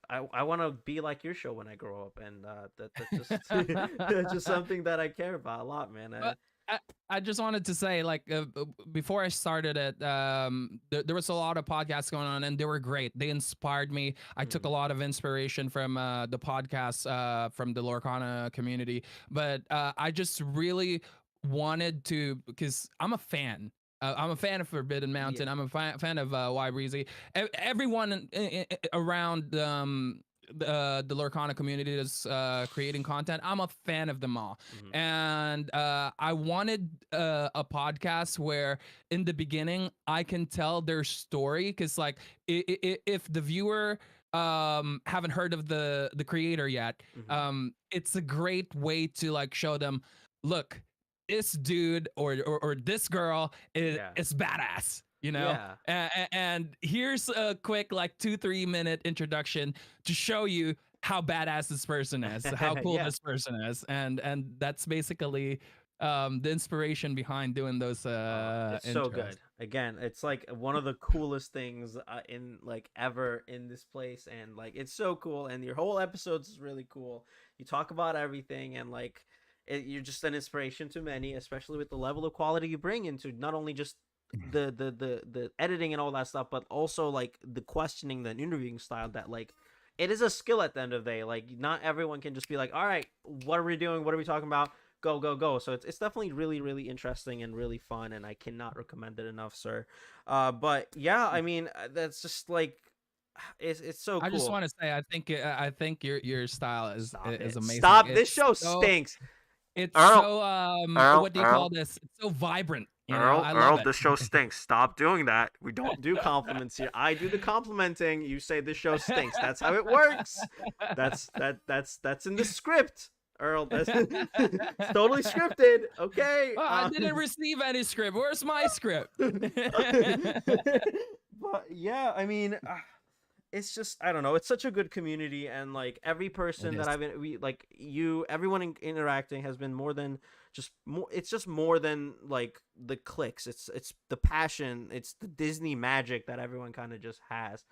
I want to be like your show when I grow up, and that's just that's just something that I care about a lot, man. I just wanted to say, like, before I started it, there was a lot of podcasts going on, and they were great. They inspired me. I took a lot of inspiration from the podcasts from the Lorcana community, but I just really wanted to, because I'm a fan. I'm a fan of Forbidden Mountain. I'm a fan of YBreezy. Everyone around the Lorcana community that's creating content. I'm a fan of them all, and I wanted a podcast where in the beginning I can tell their story, because like if the viewer haven't heard of the creator yet, it's a great way to like show them, look, this dude or this girl is badass, you know. And here's a quick like 2-3 minute introduction to show you how badass this person is, how cool this person is, and that's basically the inspiration behind doing those it's intros. so good. Again, it's like one of the coolest things in like ever in this place, and like it's so cool, and your whole episodes is really cool. You talk about everything, and like you're just an inspiration to many, especially with the level of quality you bring into not only just the editing and all that stuff, but also like the questioning, the interviewing style, that like it is a skill at the end of the day. Like not everyone can just be like, all right, what are we doing, what are we talking about, go. So it's definitely really interesting and really fun, and I cannot recommend it enough, sir. But yeah, I mean, that's just like it's so cool. I just want to say, I think your style is amazing. Stop. This show stinks. It's so what do you call this? It's so vibrant. You know, I love it. This show stinks. Stop doing that. We don't do compliments here. I do the complimenting. You say this show stinks. That's how it works. That's in the script. Earl, that's totally scripted. Okay. I didn't receive any script. Where's my script? But yeah, I mean, it's just, I don't know. It's such a good community, and like every person that I've been, everyone interacting has been more than just more. It's just more than like the clicks. It's the passion. It's the Disney magic that everyone kind of just has.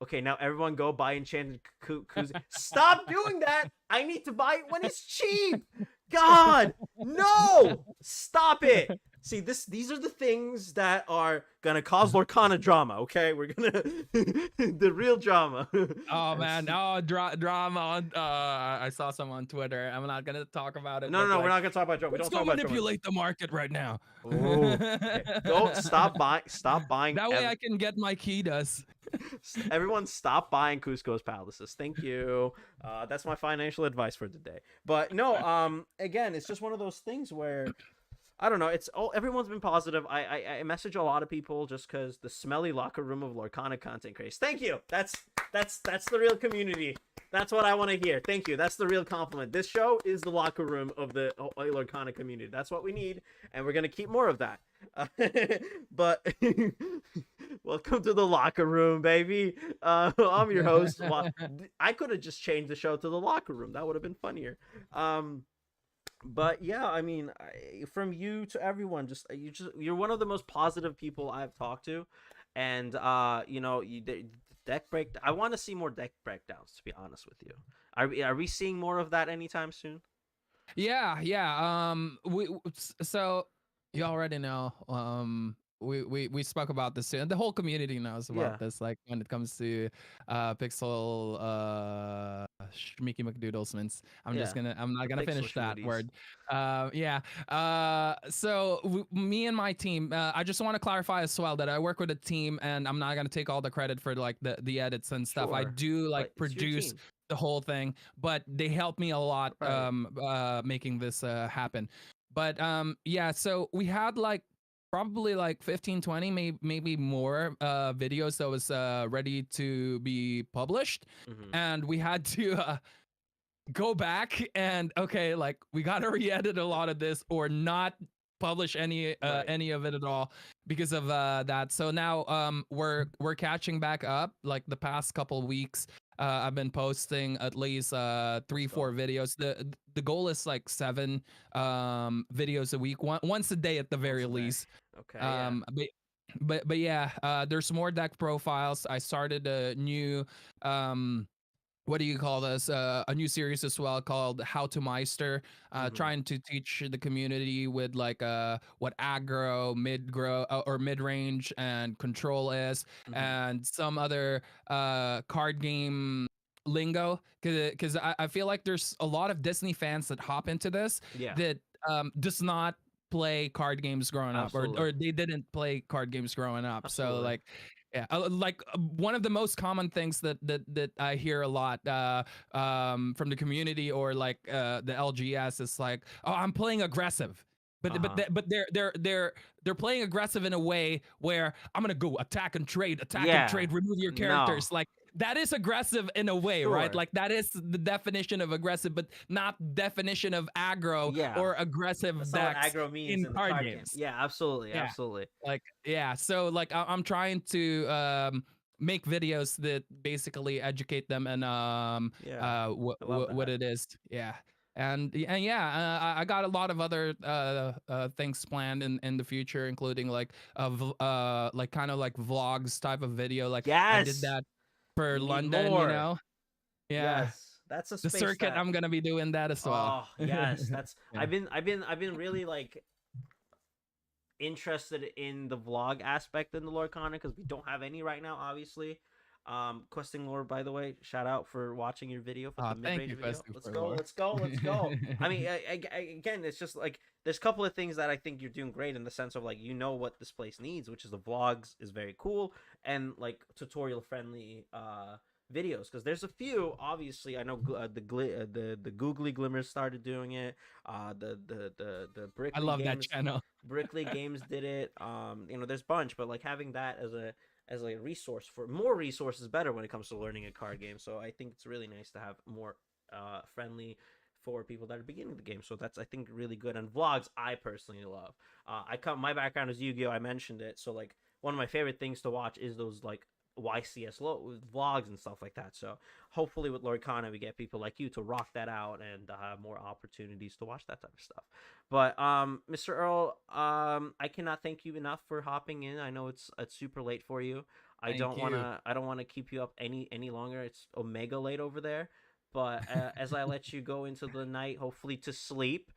Okay, now everyone go buy Enchanted Koozie. Stop doing that! I need to buy it when it's cheap! God! No! Stop it! See, these are the things that are gonna cause Lorcana drama, okay? We're gonna... the real drama. Oh, man. Oh, drama. I saw some on Twitter. I'm not gonna talk about it. No, we're not gonna talk about drama. We don't talk about manipulate the market right now. Okay. Go, stop buying. That way I can get my Kidas. Everyone stop buying Cusco's Palaces. Thank you. That's my financial advice for today. But no, again, it's just one of those things where I don't know. It's everyone's been positive. I message a lot of people just because the smelly locker room of Lorcana content creators. Thank you. That's the real community. That's what I want to hear. Thank you. That's the real compliment. This show is the locker room of the Lorcana community. That's what we need, and we're gonna keep more of that. But welcome to the locker room, baby. I'm your host. I could have just changed the show to the locker room. That would have been funnier. But yeah, I mean, from you to everyone, you're one of the most positive people I've talked to, and you know, deck break. I want to see more deck breakdowns. To be honest with you, are we seeing more of that anytime soon? Yeah. So you already know. We spoke about this too, and the whole community knows about this. Like when it comes to pixel Mickey McDoodlesmans. I'm not gonna finish that word. So me and my team, I just want to clarify as well that I work with a team, and I'm not gonna take all the credit for like the edits and stuff. I do like produce the whole thing, but they helped me a lot making this happen. But so we had like probably like 15-20 maybe more videos that was ready to be published, and we had to go back and like we gotta re-edit a lot of this or not publish any of it at all because of that. So now we're catching back up. Like the past couple weeks, I've been posting at least 3-4 videos. The goal is like 7 videos a week, once a day at the very least. Okay. But yeah, there's more deck profiles. I started a new what do you call this? A new series as well called How to Meister, trying to teach the community with like what aggro, mid range and control is, and some other card game lingo. Because I feel like there's a lot of Disney fans that hop into this that does not play card games growing up, or they didn't play card games growing up. Absolutely. So like Yeah, like one of the most common things that I hear a lot from the community or like the LGS is like, oh, I'm playing aggressive, but they're playing aggressive in a way where I'm gonna go attack and trade, Yeah. remove your No. characters. Like that is aggressive in a way, right? Sure. Like that is the definition of aggressive, but not definition of aggro Yeah. or aggressive That's not what decks aggro means in in the card card game. games. Yeah, absolutely, Yeah. absolutely. Like, yeah. So like I'm trying to make videos that basically educate them and Yeah, I love what that. it is. Yeah. And yeah, I got a lot of other things planned in the future, including like like kind of like vlogs type of video. Like I did Yes, that for we need London, you more. know. Yeah. Yes, that's a The space circuit, that. I'm gonna be doing that as well. Oh yes, that's. Yeah. I've been really like interested in the vlog aspect in the Lorcana because we don't have any right now, obviously. Questing Lore, by the way, shout out for watching your video for the mid Thank range you, video. Questing Let's for go, Lore. let's go, let's go. I mean, again, it's just like there's a couple of things that I think you're doing great in the sense of like you know what this place needs, which is the vlogs is very cool and like tutorial friendly videos because there's a few. Obviously, I know the Googly Glimmers started doing it. The I Brickley love that Games channel. Brickley Games did it. You know, there's a bunch, but like having that as a resource for more resources better when it comes to learning a card game. So I think it's really nice to have more friendly for people that are beginning the game. So that's I think really good. And vlogs, I personally love. My background is Yu-Gi-Oh. I mentioned it. So like one of my favorite things to watch is those like YCS vlogs and stuff like that. So hopefully with Lorcana we get people like you to rock that out and have more opportunities to watch that type of stuff. But Mr. Earl, I cannot thank you enough for hopping in. I know it's super late for you. I don't want to keep you up any longer. It's omega late over there. But as I let you go into the night, hopefully to sleep,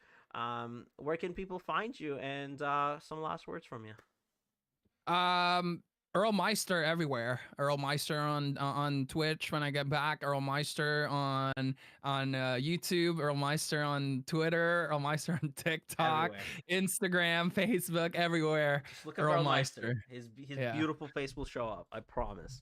where can people find you and some last words from you? Earl Meister everywhere. Earl Meister on Twitch when I get back. Earl Meister on YouTube. Earl Meister on Twitter. Earl Meister on TikTok, Everywhere. Instagram, Facebook, everywhere. Just look up Earl Meister. His beautiful face will show up. I promise.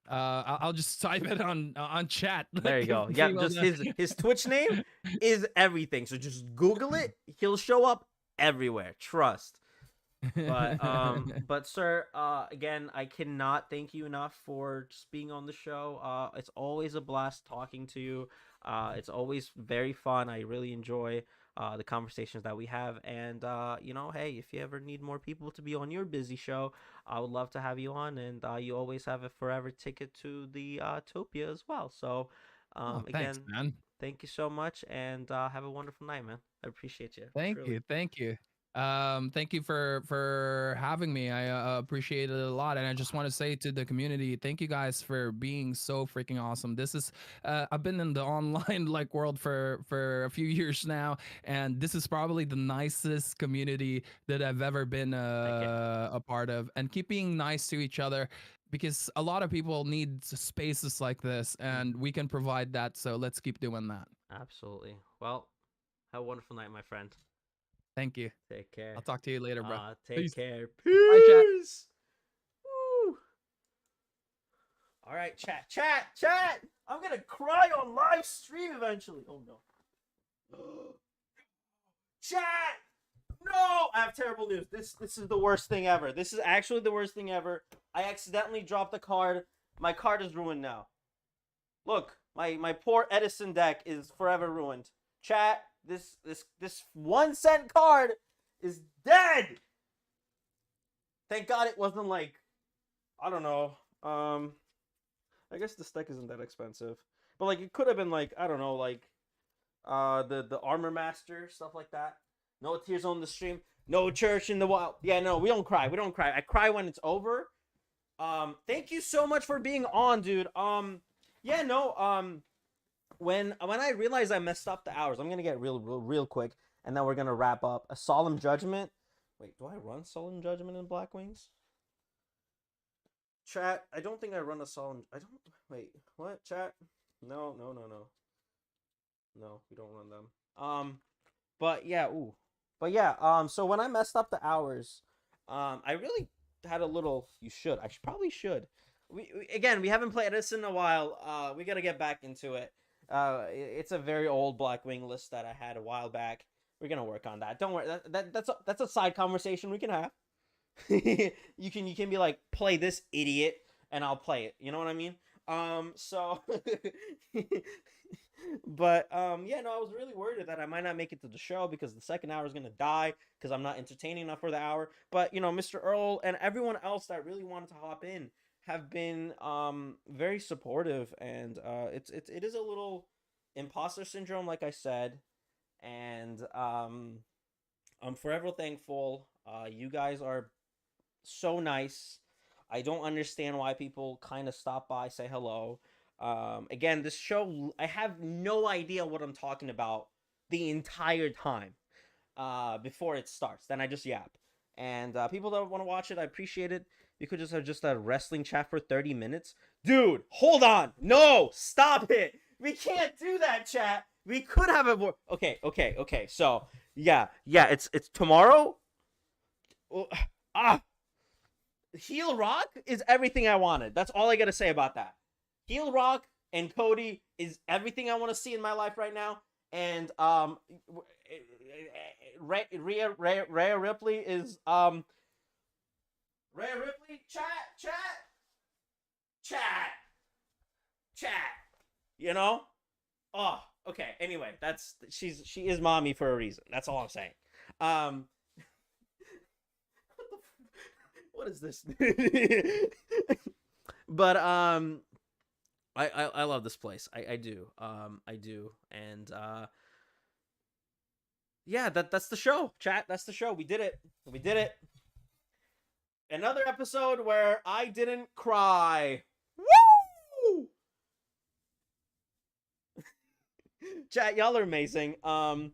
I'll just type it on chat. There you go. Yeah, just his Twitch name is everything. So just Google it. He'll show up everywhere. Trust. But sir, again, I cannot thank you enough for just being on the show. It's always a blast talking to you. It's always very fun. I really enjoy the conversations that we have. And you know, hey, if you ever need more people to be on your busy show, I would love to have you on. And you always have a forever ticket to the Topia as well. So thanks, again, man. Thank you so much, and have a wonderful night, man. I appreciate you. Thank you. Thank you for having me. I appreciate it a lot, and I just want to say to the community, thank you guys for being so freaking awesome. This is I've been in the online like world for a few years now, and this is probably the nicest community that I've ever been a part of, and keep being nice to each other, because a lot of people need spaces like this, and we can provide that, so let's keep doing that. Absolutely. Well, have a wonderful night, my friend. Thank you. Take care. I'll talk to you later, bro. Take care. Peace. Bye, chat. Woo. All right, chat. I'm gonna cry on live stream eventually. Oh no. Chat. No, I have terrible news. This is the worst thing ever. This is actually the worst thing ever. I accidentally dropped a card. My card is ruined now. Look, my poor Edison deck is forever ruined. Chat. This 1 cent card is dead. Thank God it wasn't like, I don't know. I guess this deck isn't that expensive, but like it could have been like, I don't know, like the Armor Master, stuff like that. No tears on the stream. No church in the wild. Yeah, no, we don't cry. I cry when it's over. Thank you so much for being on, dude. Yeah, no, when I realized I messed up the hours, I'm gonna get real quick, and then we're gonna wrap up. A Solemn Judgment. Wait, do I run Solemn Judgment in Black Wings? Chat, I don't think I run a Solemn. I don't. Wait, what? Chat? No. No, we don't run them. But yeah, So when I messed up the hours, I had a little. You should. I probably should. Again, we haven't played this in a while. We gotta get back into it. It's a very old Blackwing list that I had a while back. We're gonna work on that. Don't worry. That's a side conversation we can have. you can be like, play this idiot, and I'll play it. You know what I mean? So, but yeah, no, I was really worried that I might not make it to the show because the second hour is gonna die because I'm not entertaining enough for the hour. But you know, Mr. Earl and everyone else that really wanted to hop in have been very supportive, and it is a little imposter syndrome, like I said, and I'm forever thankful. You guys are so nice. I don't understand why people kind of stop by, say hello. Again, this show, I have no idea what I'm talking about the entire time before it starts. Then I just yap. And people that want to watch it, I appreciate it. You could just have just a wrestling chat for 30 minutes. Dude, hold on. No, stop it. We can't do that, chat. We could have a more... Okay. So, yeah, it's tomorrow. Heel Rock is everything I wanted. That's all I got to say about that. Heel Rock and Cody is everything I want to see in my life right now. And Rhea Ripley is Rhea Ripley, chat. You know? Oh, okay. Anyway, she is mommy for a reason. That's all I'm saying. What is this? But I love this place. I do. I do. And yeah, that's the show, chat. That's the show. We did it. Another episode where I didn't cry. Woo! Chat, y'all are amazing. I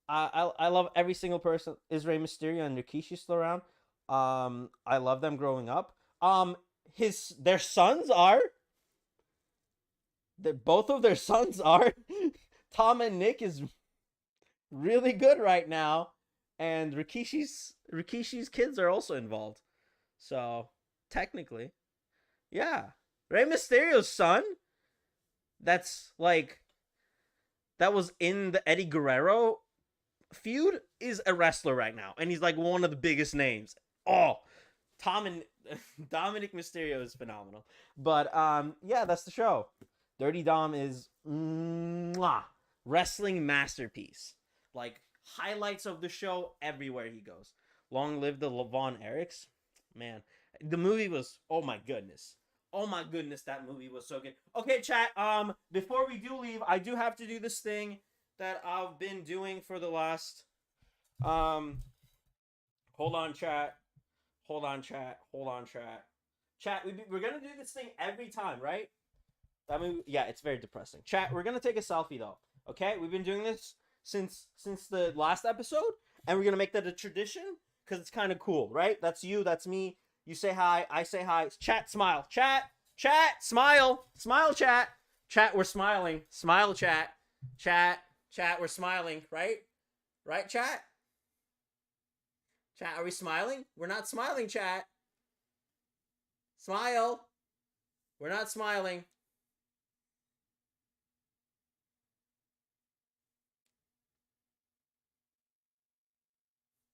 love every single person. Is Rey Mysterio and Rikishi still around? I love them growing up. Their sons are. Both of their sons are. Tom and Nick is really good right now, and Rikishi's kids are also involved. So technically, yeah, Rey Mysterio's son. That's like that was in the Eddie Guerrero feud is a wrestler right now, and he's like one of the biggest names. Oh, Tom and Dominic Mysterio is phenomenal. But yeah, that's the show. Dirty Dom is wrestling masterpiece. Like highlights of the show everywhere he goes. Long live the Von Erichs. Man, the movie was oh my goodness, that movie was so good. Okay, chat. Before we do leave, I do have to do this thing that I've been doing for the last. Hold on, chat. Chat, we're gonna do this thing every time, right? I mean, yeah, it's very depressing. Chat, we're gonna take a selfie though. Okay, we've been doing this since the last episode, and we're gonna make that a tradition because it's kind of cool, right? That's you, that's me. You say hi, I say hi. Chat, smile. Chat, smile. Smile, chat. Chat, we're smiling. Smile, chat. Chat, we're smiling, right? Right, chat? Chat, are we smiling? We're not smiling, chat. Smile. We're not smiling.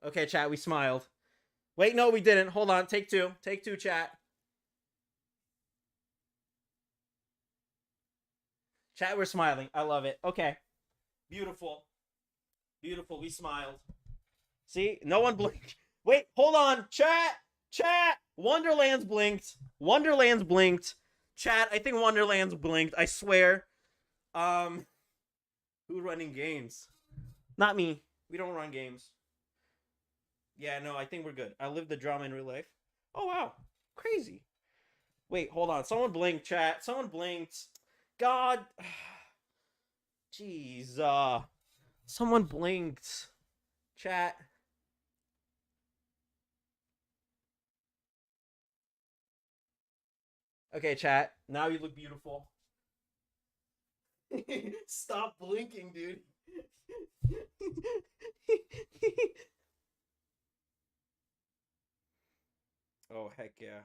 Okay, chat, we smiled. Wait, no, we didn't. Hold on. Take two, chat. Chat, we're smiling. I love it. Okay. Beautiful. We smiled. See? No one blinked. Wait, hold on. Chat. Wonderland's blinked. Chat, I think Wonderland's blinked. I swear. Who running games? Not me. We don't run games. Yeah, no, I think we're good. I live the drama in real life. Oh, wow. Crazy. Wait, hold on. Someone blinked, chat. Someone blinked. God. Jeez. Someone blinked. Chat. Okay, chat. Now you look beautiful. Stop blinking, dude. Oh, heck yeah.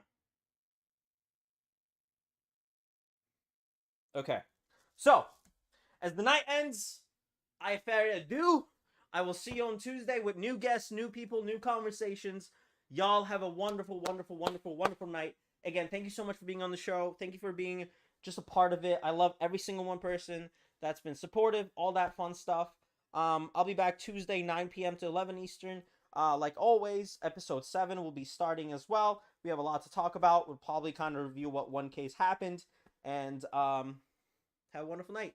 Okay. So, as the night ends, I fare adieu. I will see you on Tuesday with new guests, new people, new conversations. Y'all have a wonderful, wonderful, wonderful, wonderful night. Again, thank you so much for being on the show. Thank you for being just a part of it. I love every single one person that's been supportive, all that fun stuff. I'll be back Tuesday, 9 p.m. to 11 Eastern. Like always, episode 7 will be starting as well. We have a lot to talk about. We'll probably kind of review what one case happened. And have a wonderful night.